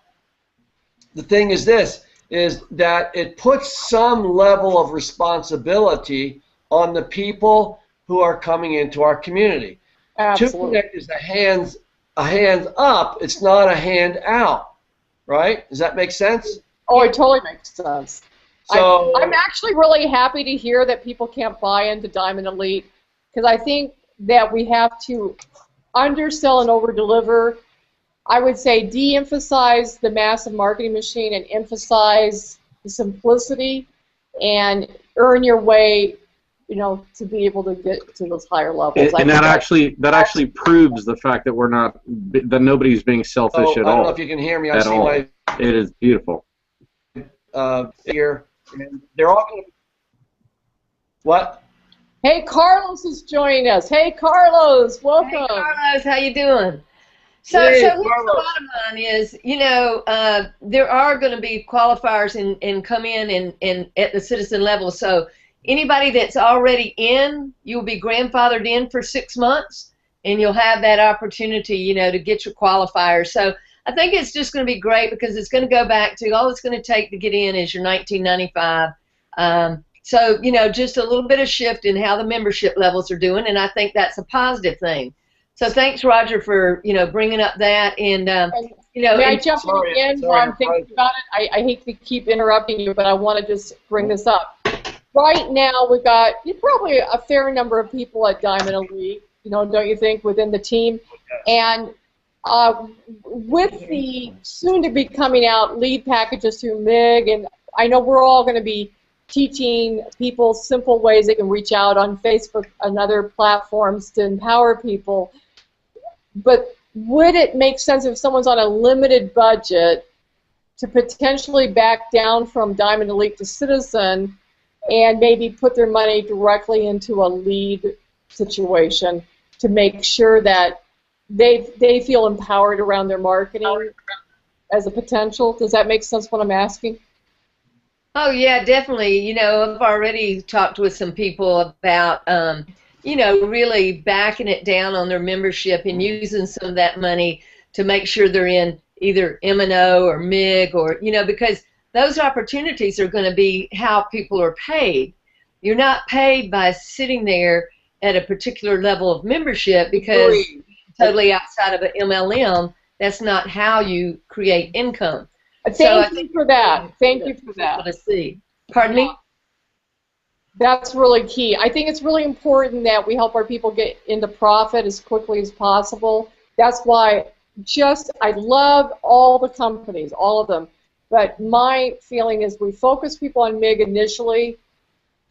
Speaker 3: the thing is this, is that it puts some level of responsibility on the people who are coming into our community.
Speaker 2: Absolutely.
Speaker 3: 2Konnect is a hands up, it's not a hand out, right? Does that make sense?
Speaker 2: Oh, it totally makes sense.
Speaker 3: So
Speaker 2: I'm actually really happy to hear that people can't buy into Diamond Elite, because I think that we have to undersell and overdeliver. I would say de-emphasize the massive marketing machine and emphasize the simplicity and earn your way, to be able to get to those higher levels.
Speaker 5: And that actually proves the fact that that nobody's being selfish at all.
Speaker 3: I don't know if you can hear me. I see my.
Speaker 5: It is beautiful.
Speaker 3: Here, and they're all going to. What?
Speaker 2: Hey, Carlos is joining us. Hey, Carlos, welcome.
Speaker 1: Hey, Carlos, how you doing? So
Speaker 3: Hey,
Speaker 1: here's the
Speaker 3: Carlos.
Speaker 1: bottom line is, there are going to be qualifiers and come in and at the citizen level. So anybody that's already in, you'll be grandfathered in for 6 months, and you'll have that opportunity, to get your qualifiers. So I think it's just going to be great, because it's going to go back to all it's going to take to get in is your $19.95. So, just a little bit of shift in how the membership levels are doing, and I think that's a positive thing. So thanks, Roger, for bringing up that, and You know,
Speaker 2: May I
Speaker 1: and
Speaker 2: jump in again while I'm thinking about it? I hate to keep interrupting you, but I want to just bring this up. Right now, we've got probably a fair number of people at Diamond Elite, don't you think, within the team? And with the soon-to-be coming out lead packages through MIG, and I know we're all going to be teaching people simple ways they can reach out on Facebook and other platforms to empower people, but would it make sense if someone's on a limited budget to potentially back down from Diamond Elite to Citizen and maybe put their money directly into a lead situation to make sure that they feel empowered around their marketing as a potential? Does that make sense what I'm asking?
Speaker 1: Oh, yeah, definitely. I've already talked with some people about really backing it down on their membership and using some of that money to make sure they're in either M&O or MIG or, because those opportunities are going to be how people are paid. You're not paid by sitting there at a particular level of membership because totally outside of an MLM, that's not how you create income.
Speaker 2: Thank you for that. Thank you for that.
Speaker 1: To see. Pardon me?
Speaker 2: That's really key. I think it's really important that we help our people get into profit as quickly as possible. That's why I love all the companies, all of them. But my feeling is we focus people on MIG initially,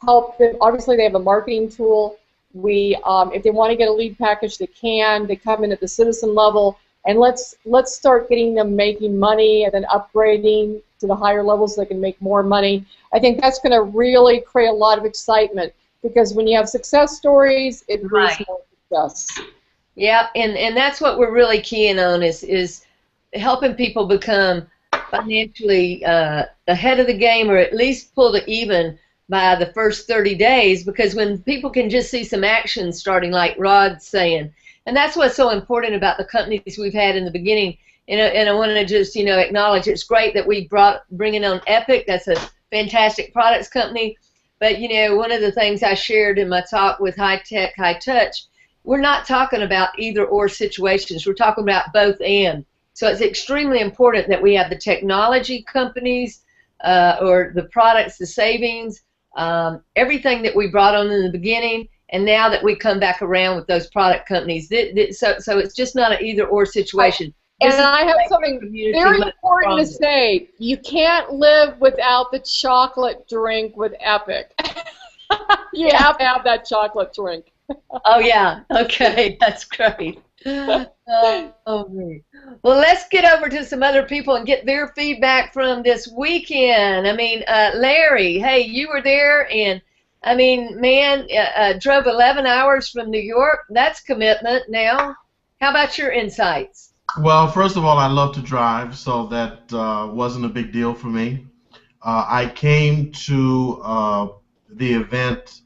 Speaker 2: help them. Obviously, they have a marketing tool. If they want to get a lead package, they can. They come in at the Citizen level, and let's start getting them making money and then upgrading to the higher levels so they can make more money. I think that's going to really create a lot of excitement because when you have success stories, it brings more success.
Speaker 1: Yeah, and that's what we're really keying on is helping people become financially ahead of the game or at least pull to even by the first 30 days, because when people can just see some action starting, like Rod's saying, and that's what's so important about the companies we've had in the beginning. And I want to just acknowledge it's great that we bringing on Epic. That's a fantastic products company. But one of the things I shared in my talk with High Tech, High Touch, we're not talking about either or situations. We're talking about both and. So it's extremely important that we have the technology companies or the products, the savings, everything that we brought on in the beginning, and now that we come back around with those product companies. So it's just not an either-or situation.
Speaker 2: And I have something very important to say. You can't live without the chocolate drink with Epic. You have to have that chocolate drink.
Speaker 1: Oh, yeah. Okay. That's great. Well, let's get over to some other people and get their feedback from this weekend. I mean, Larry, hey, you were there, and I mean, man, drove 11 hours from New York. That's commitment now. How about your insights?
Speaker 8: Well, first of all, I love to drive, so that wasn't a big deal for me. I came to the event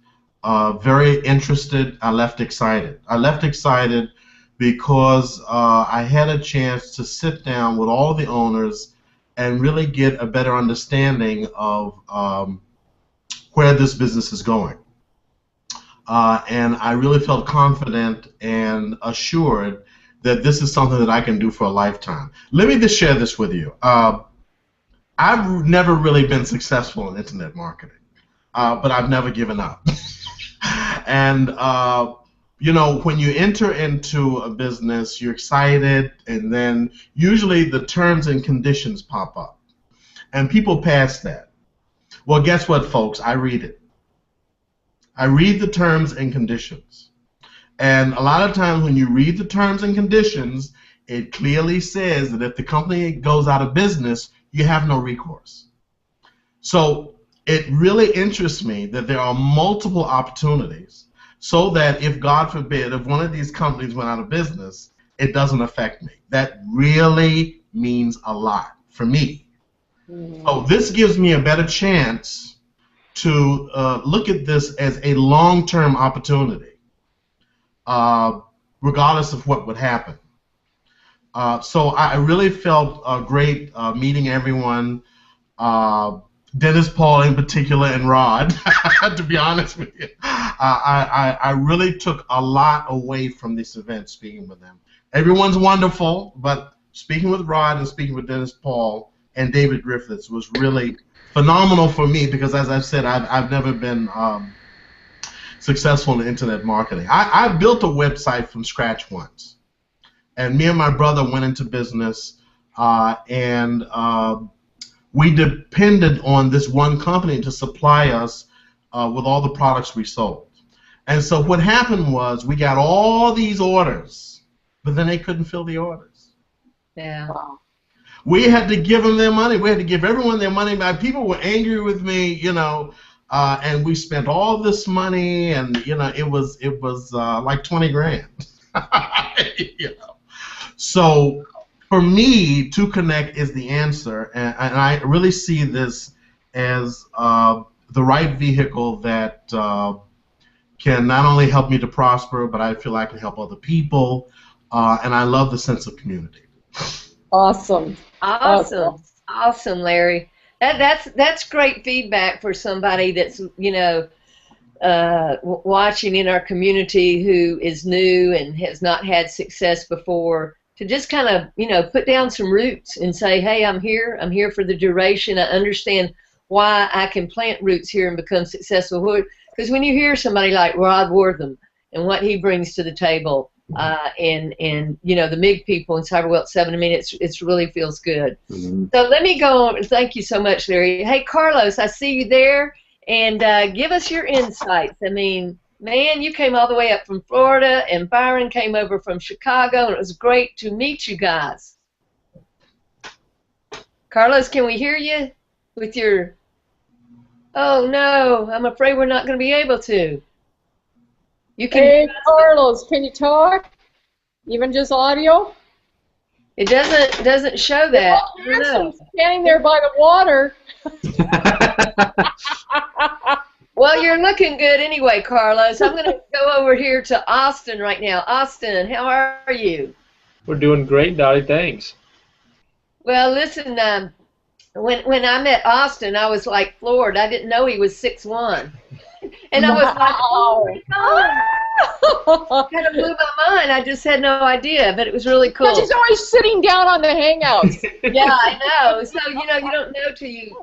Speaker 8: very interested. I left excited. I left excited because I had a chance to sit down with all the owners and really get a better understanding of where this business is going. And I really felt confident and assured that this is something that I can do for a lifetime. Let me just share this with you. I've never really been successful in internet marketing, but I've never given up. And when you enter into a business, you're excited, and then usually the terms and conditions pop up, and people pass that. Well, guess what, folks? I read it. I read the terms and conditions. And a lot of times when you read the terms and conditions, it clearly says that if the company goes out of business, you have no recourse. So it really interests me that there are multiple opportunities so that if, God forbid, if one of these companies went out of business, it doesn't affect me. That really means a lot for me. So this gives me a better chance to look at this as a long-term opportunity. Regardless of what would happen. So I really felt great meeting everyone, Dennis, Paul in particular, and Rod, to be honest with you. I really took a lot away from this event speaking with them. Everyone's wonderful, but speaking with Rod and speaking with Dennis Paul and David Griffiths was really phenomenal for me because, as I've said, I've never been successful in internet marketing. I built a website from scratch once, and me and my brother went into business, and we depended on this one company to supply us with all the products we sold. And so what happened was we got all these orders, but then they couldn't fill the orders.
Speaker 1: Yeah.
Speaker 2: Wow.
Speaker 8: We had to give them their money. We had to give everyone their money. People were angry with me, you know, and we spent all this money, and you know, it was like 20 grand. You know. So for me, 2Konnect is the answer, and I really see this as the right vehicle that can not only help me to prosper, but I feel I can help other people, and I love the sense of community.
Speaker 2: Awesome.
Speaker 1: Awesome, Larry. That's great feedback for somebody that's, you know, watching in our community who is new and has not had success before, to just kind of, you know, put down some roots and say, hey, I'm here for the duration. I understand why I can plant roots here and become successful. Because when you hear somebody like Rod Wortham and what he brings to the table, and you know, the MIG people in Cyber Wealth 7, I mean, it really feels good.
Speaker 5: Mm-hmm.
Speaker 1: So let me go on. Thank you so much, Larry. Hey, Carlos, I see you there, and give us your insights. I mean, man, you came all the way up from Florida, and Byron came over from Chicago, and it was great to meet you guys. Carlos, can we hear you with your... Oh, no, I'm afraid we're not going to be able to. You can.
Speaker 2: Hey, Carlos, can you talk? Even just audio?
Speaker 1: It doesn't show that. I don't know.
Speaker 2: Standing there by the water.
Speaker 1: Well, you're looking good anyway, Carlos. I'm going to go over here to Austin right now. Austin, how are you?
Speaker 9: We're doing great, Dottie. Thanks.
Speaker 1: Well, listen, when I met Austin, I was like floored. I didn't know he was 6'1". And I was like, oh my God. Kind of blew my mind. I just had no idea, but it was really cool.
Speaker 2: Because he's always sitting down on the hangouts.
Speaker 1: Yeah, I know. So, you know, you don't know till you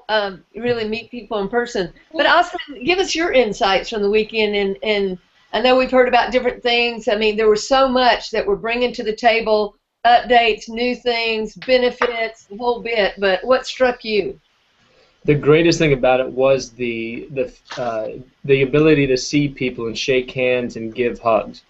Speaker 1: really meet people in person. But Austin, give us your insights from the weekend. And I know we've heard about different things. I mean, there was so much that we're bringing to the table, updates, new things, benefits, the whole bit. But what struck you?
Speaker 9: The greatest thing about it was the ability to see people and shake hands and give hugs,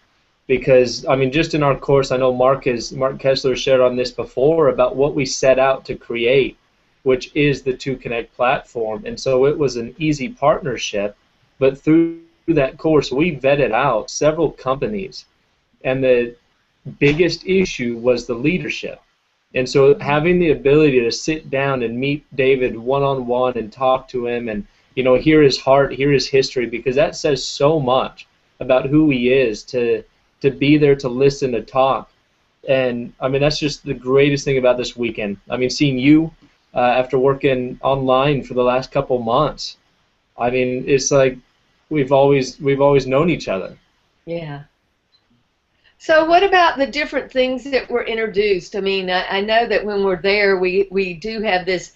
Speaker 9: because I mean, just in our course, I know Mark Kessler shared on this before about what we set out to create, which is the 2Konnect platform, and so it was an easy partnership. But through that course, we vetted out several companies, and the biggest issue was the leadership. And so having the ability to sit down and meet David one-on-one and talk to him and, you know, hear his heart, hear his history, because that says so much about who he is, to be there, to listen, to talk. And, I mean, that's just the greatest thing about this weekend. I mean, seeing you after working online for the last couple months, I mean, it's like we've always known each other.
Speaker 1: Yeah. So what about the different things that were introduced? I mean, I know that when we're there, we do have this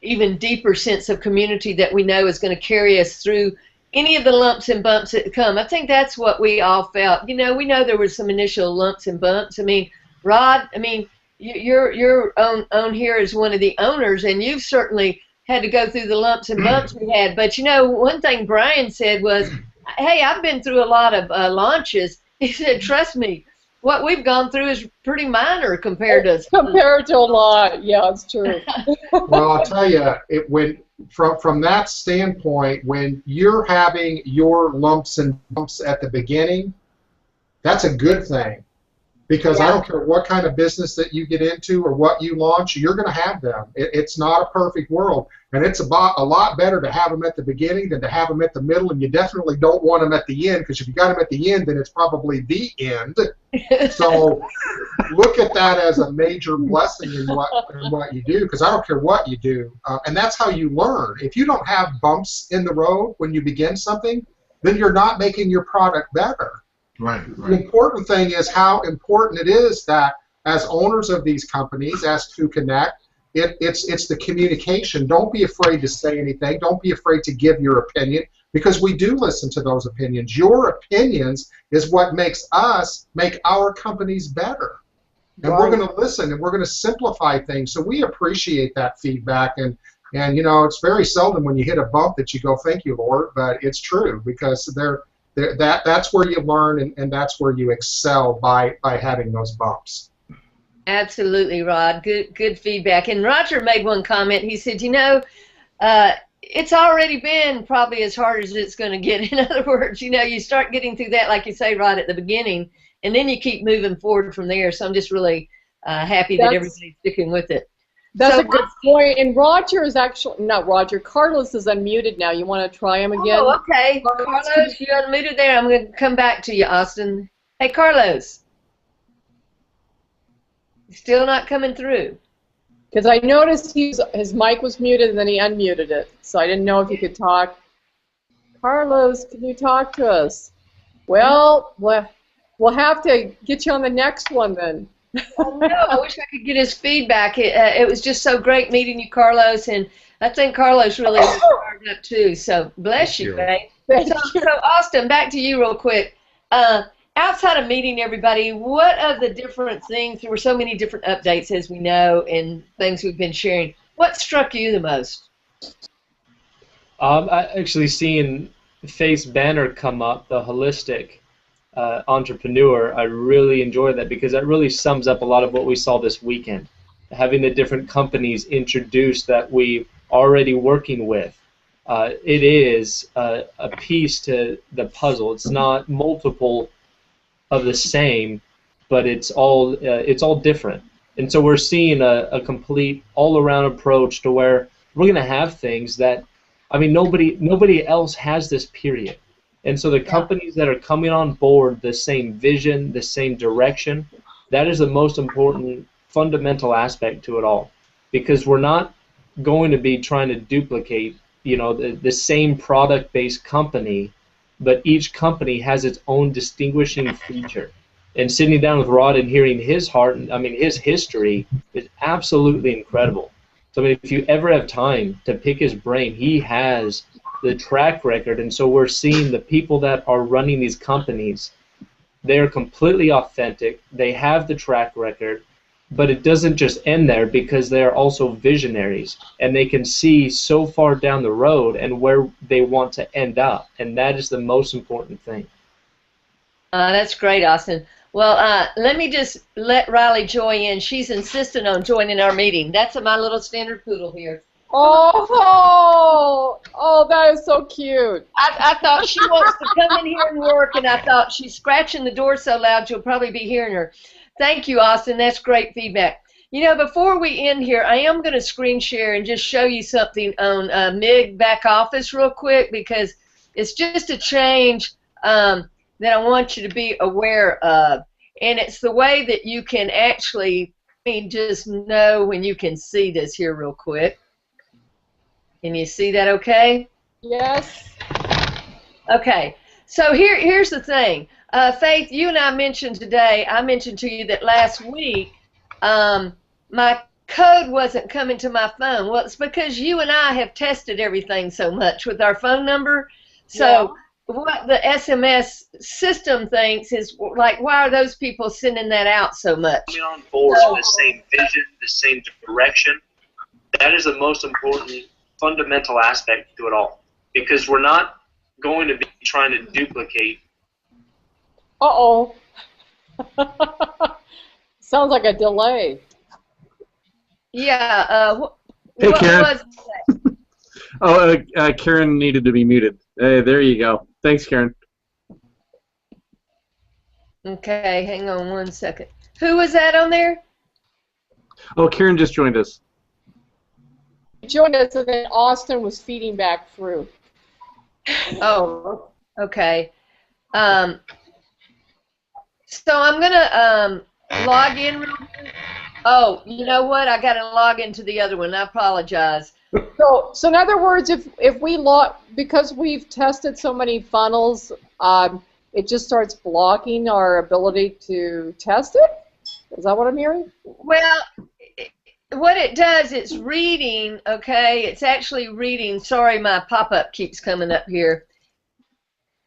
Speaker 1: even deeper sense of community that we know is going to carry us through any of the lumps and bumps that come. I think that's what we all felt. You know, we know there were some initial lumps and bumps. I mean, Rod, I mean, you're on here as one of the owners, and you've certainly had to go through the lumps and bumps we had. But, you know, one thing Brian said was, hey, I've been through a lot of launches. He said, trust me, what we've gone through is pretty minor compared to...
Speaker 2: Compared to a lot, yeah, it's true.
Speaker 4: Well, I'll tell you, from that standpoint, when you're having your lumps and bumps at the beginning, that's a good thing. Because I don't care what kind of business that you get into or what you launch, you're going to have them. It's not a perfect world. And it's a lot better to have them at the beginning than to have them at the middle, and you definitely don't want them at the end, because if you got them at the end, then it's probably the end. So look at that as a major blessing in what you do, because I don't care what you do. And that's how you learn. If you don't have bumps in the road when you begin something, then you're not making your product better.
Speaker 8: Right.
Speaker 4: The important thing is how important it is that as owners of these companies, as 2Konnect, it's the communication. Don't be afraid to say anything. Don't be afraid to give your opinion, because we do listen to those opinions. Your opinions is what makes our companies better. And we're going to listen, and we're going to simplify things. So we appreciate that feedback. And you know, it's very seldom when you hit a bump that you go, "Thank you, Lord," but it's true, because that's where you learn, and that's where you excel by having those bumps.
Speaker 1: Absolutely, Rod. Good feedback. And Roger made one comment. He said, you know, it's already been probably as hard as it's going to get. In other words, you know, you start getting through that, like you say, Rod, at the beginning, and then you keep moving forward from there. So I'm just really happy that everybody's sticking with it.
Speaker 2: That's a good point. And Roger is actually, not Roger, Carlos is unmuted now. You want to try him again?
Speaker 1: Oh, okay. Carlos, you unmuted there. I'm going to come back to you, Austin. Hey, Carlos. Still not coming through.
Speaker 2: Because I noticed his mic was muted and then he unmuted it. So I didn't know if he could talk. Carlos, can you talk to us? Well, we'll have to get you on the next one then.
Speaker 1: Oh, no, I wish I could get his feedback. It was just so great meeting you, Carlos, and I think Carlos really was fired up too. So bless you, babe. So Austin, back to you real quick. Outside of meeting everybody, what of the different things? There were so many different updates, as we know, and things we've been sharing. What struck you the most?
Speaker 9: I actually seen Faith's banner come up, the holistic entrepreneur. I really enjoyed that because that really sums up a lot of what we saw this weekend. Having the different companies introduced that we're already working with. It is a piece to the puzzle. It's not multiple of the same, but it's all different. And so we're seeing a complete all-around approach to where we're going to have things that, I mean, nobody else has this, period. And so the companies that are coming on board, the same vision, the same direction, that is the most important fundamental aspect to it all, because we're not going to be trying to duplicate, you know, the same product-based company, but each company has its own distinguishing feature. And sitting down with Rod and hearing his heart, I mean, his history is absolutely incredible. So I mean, if you ever have time to pick his brain, he has the track record. And so we're seeing the people that are running these companies, they're completely authentic. They have the track record, but it doesn't just end there, because they're also visionaries, and they can see so far down the road and where they want to end up, and that is the most important thing.
Speaker 1: That's great, Austin. Well, let me just let Riley Joy in. She's insistent on joining our meeting. That's my little standard poodle here.
Speaker 2: Oh, that is so cute.
Speaker 1: I thought she wants to come in here and work, and I thought she's scratching the door so loud you'll probably be hearing her. Thank you, Austin. That's great feedback. You know, before we end here, I am going to screen share and just show you something on MIG back office real quick, because it's just a change that I want you to be aware of. And it's the way that you can actually, just know when you can see this here real quick. Can you see that okay?
Speaker 2: Yes.
Speaker 1: Okay. So here's the thing. Faith, you and I mentioned today, I mentioned to you that last week my code wasn't coming to my phone. Well, it's because you and I have tested everything so much with our phone number. So what the SMS system thinks is, like, why are those people sending that out so much?
Speaker 9: Coming on board, the same vision, the same direction, that is the most important fundamental aspect to it all, because we're not going to be trying to duplicate.
Speaker 2: Uh-oh. Sounds like a delay.
Speaker 1: Yeah.
Speaker 5: Hey,
Speaker 1: what
Speaker 5: Karen.
Speaker 1: was that?
Speaker 5: Oh, Karen needed to be muted. Hey, there you go. Thanks, Karen.
Speaker 1: Okay, hang on one second. Who was that on there?
Speaker 5: Oh, Karen just joined us.
Speaker 2: Joined us, and then Austin was feeding back through.
Speaker 1: Oh, okay. So I'm going to log in real quick. Oh, you know what? I got to log into the other one. I apologize.
Speaker 2: So in other words, if we because we've tested so many funnels, it just starts blocking our ability to test it? Is that what I'm hearing?
Speaker 1: Well, what it does, it's reading, okay? It's actually reading. Sorry, my pop-up keeps coming up here.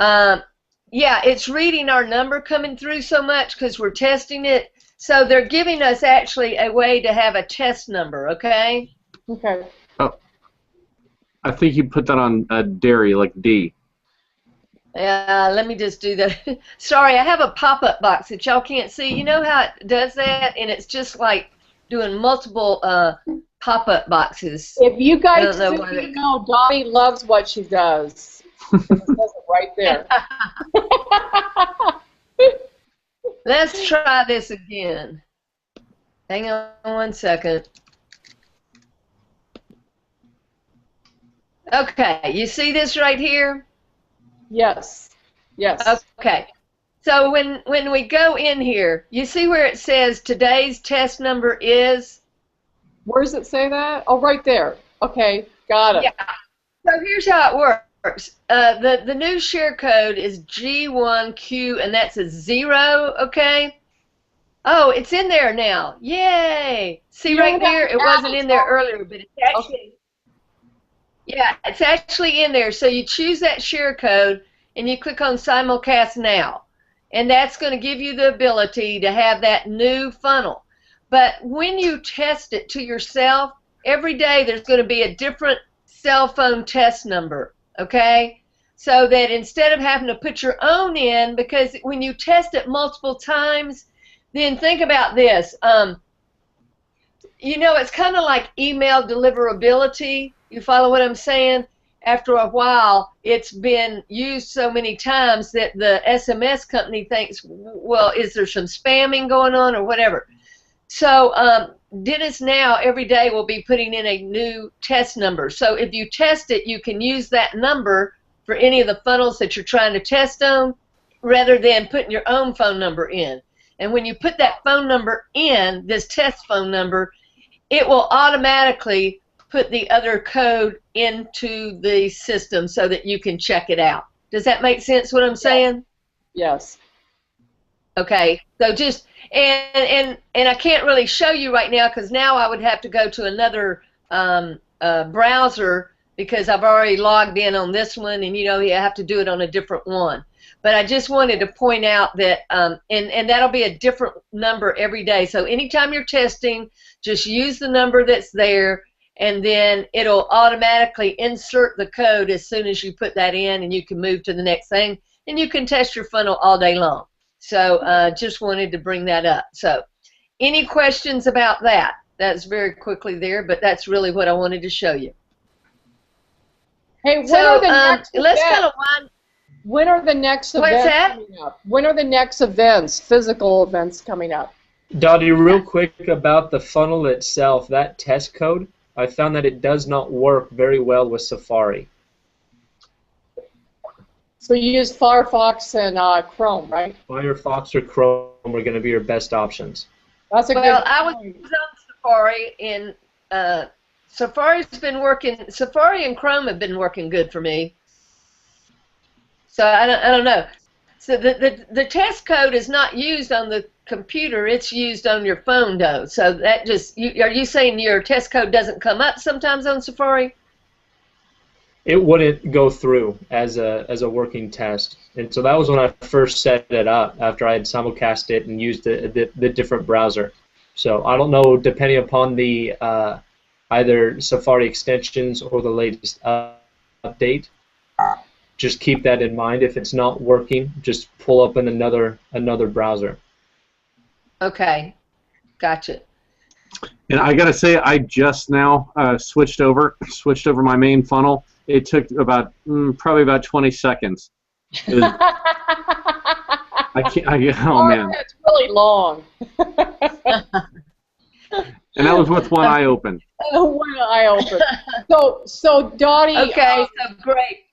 Speaker 1: Yeah, it's reading our number coming through so much because we're testing it. So they're giving us actually a way to have a test number, okay?
Speaker 2: Okay.
Speaker 5: Oh, I think you put that on dairy, like D.
Speaker 1: Let me just do that. Sorry, I have a pop-up box that y'all can't see. You know how it does that? And it's just like doing multiple pop-up boxes.
Speaker 2: If you guys didn't know, Dotti loves what she does. It says it right there.
Speaker 1: Let's try this again. Hang on one second. Okay, you see this right here?
Speaker 2: Yes. Yes.
Speaker 1: Okay. So when we go in here, you see where it says today's test number is?
Speaker 2: Where does it say that? Oh, right there. Okay, got it.
Speaker 1: Yeah. So here's how it works. The new share code is G1Q, and that's a 0, okay? Oh, it's in there now. Yay! See right there? It wasn't in there earlier, but it's actually, yeah, it's actually in there. So you choose that share code, and you click on Simulcast Now. And that's going to give you the ability to have that new funnel. But when you test it to yourself, every day there's going to be a different cell phone test number. Okay, so that instead of having to put your own in, because when you test it multiple times, then think about this. You know, it's kind of like email deliverability. You follow what I'm saying? After a while, it's been used so many times that the SMS company thinks, well, is there some spamming going on or whatever? So Dennis now every day will be putting in a new test number. So if you test it, you can use that number for any of the funnels that you're trying to test on rather than putting your own phone number in. And when you put that phone number in, this test phone number, it will automatically put the other code into the system so that you can check it out. Does that make sense what I'm saying?
Speaker 2: Yes.
Speaker 1: Okay, so just, and I can't really show you right now because now I would have to go to another browser because I've already logged in on this one, and you know you have to do it on a different one. But I just wanted to point out that, and that'll be a different number every day. So anytime you're testing, just use the number that's there, and then it'll automatically insert the code as soon as you put that in, and you can move to the next thing, and you can test your funnel all day long. So just wanted to bring that up. So any questions about that? That's very quickly there, but that's really what I wanted to show you.
Speaker 2: Hey, when are the next
Speaker 1: let's
Speaker 2: events?
Speaker 1: kind of wind.
Speaker 2: When are the next
Speaker 1: What's
Speaker 2: events
Speaker 1: that?
Speaker 2: coming up? When are the next events, physical events coming up?
Speaker 9: Dotti, real quick about the funnel itself, that test code, I found that it does not work very well with Safari.
Speaker 2: So you use Firefox and Chrome, right?
Speaker 9: Firefox or Chrome are going to be your best options.
Speaker 2: That's a
Speaker 1: Well,
Speaker 2: good
Speaker 1: I was
Speaker 2: point.
Speaker 1: on Safari, and Safari's been working. Safari and Chrome have been working good for me. So I don't know. So the test code is not used on the computer; it's used on your phone, though. So that just are you saying your test code doesn't come up sometimes on Safari?
Speaker 9: It wouldn't go through as a working test, and so that was when I first set it up after I had simulcast it and used the different browser. So I don't know, depending upon the either Safari extensions or the latest update. Just keep that in mind. If it's not working, just pull up in another browser.
Speaker 1: Okay, gotcha.
Speaker 5: And I gotta say, I just now switched over my main funnel. It took about probably about 20 seconds. It was, oh man.
Speaker 2: It's really long.
Speaker 5: And that was with one eye open.
Speaker 2: One eye open. So Dotti.
Speaker 1: Okay, so great.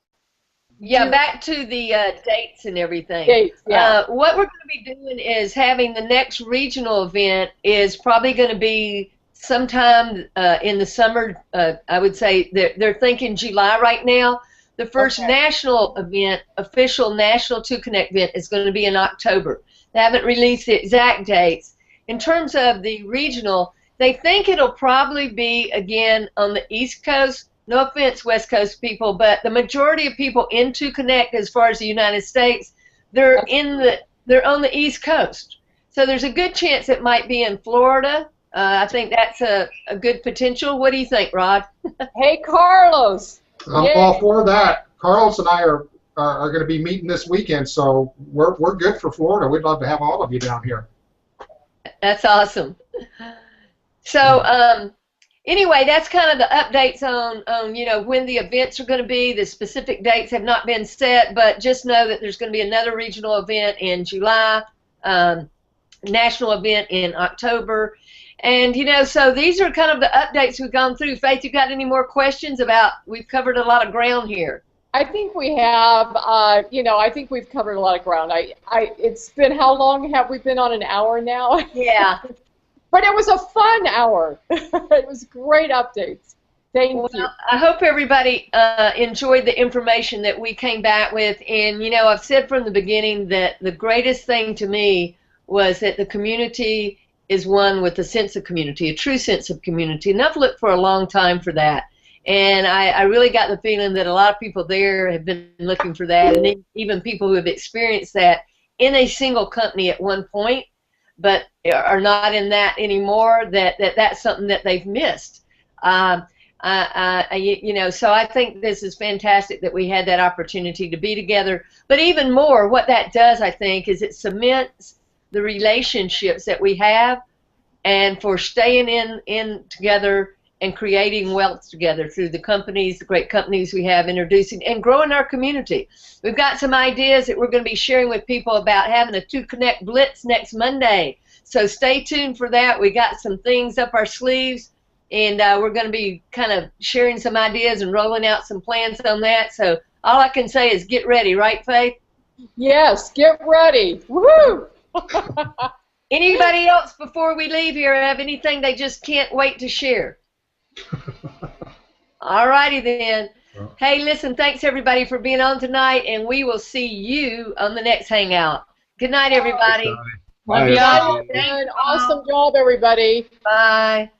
Speaker 1: Yeah, back to the dates and everything.
Speaker 2: Dates, yeah.
Speaker 1: What we're going to be doing is having the next regional event is probably going to be sometime in the summer. I would say they're thinking July right now. The first national event, official national 2Konnect event, is going to be in October. They haven't released the exact dates, in terms of the regional, they think it'll probably be again on the East Coast. No offense, West Coast people, but the majority of people in 2Konnect, as far as the United States, they're on the East Coast. So there's a good chance it might be in Florida. I think that's a good potential. What do you think, Rod?
Speaker 2: Hey, Carlos.
Speaker 4: I'm all for that. Carlos and I are going to be meeting this weekend, so we're good for Florida. We'd love to have all of you down here.
Speaker 1: That's awesome. So anyway, that's kind of the updates on when the events are going to be. The specific dates have not been set, but just know that there's going to be another regional event in July, national event in October. And, so these are kind of the updates we've gone through. Faith, you got any more questions about, we've covered a lot of ground here.
Speaker 2: I think we have, I think we've covered a lot of ground. It's been, how long have we been on, an hour now?
Speaker 1: Yeah.
Speaker 2: But it was a fun hour. It was great updates. Thank you.
Speaker 1: I hope everybody enjoyed the information that we came back with. And, I've said from the beginning that the greatest thing to me was that the community is one with a sense of community, a true sense of community. And I've looked for a long time for that. And I really got the feeling that a lot of people there have been looking for that, and even people who have experienced that in a single company at one point, but are not in that anymore, that's something that they've missed. So I think this is fantastic that we had that opportunity to be together. But even more, what that does, I think, is it cements the relationships that we have, and for staying in together and creating wealth together through the companies, the great companies we have, introducing and growing our community. We've got some ideas that we're going to be sharing with people about having a 2Konnect Blitz next Monday. So stay tuned for that. We got some things up our sleeves, and we're going to be kind of sharing some ideas and rolling out some plans on that. So all I can say is get ready, right, Faith?
Speaker 2: Yes, get ready. Woohoo!
Speaker 1: Anybody else before we leave here have anything they just can't wait to share? All righty then. Hey, listen, thanks everybody for being on tonight, and we will see you on the next Hangout. Good night, everybody.
Speaker 6: Bye.
Speaker 2: Awesome job, everybody.
Speaker 1: Bye.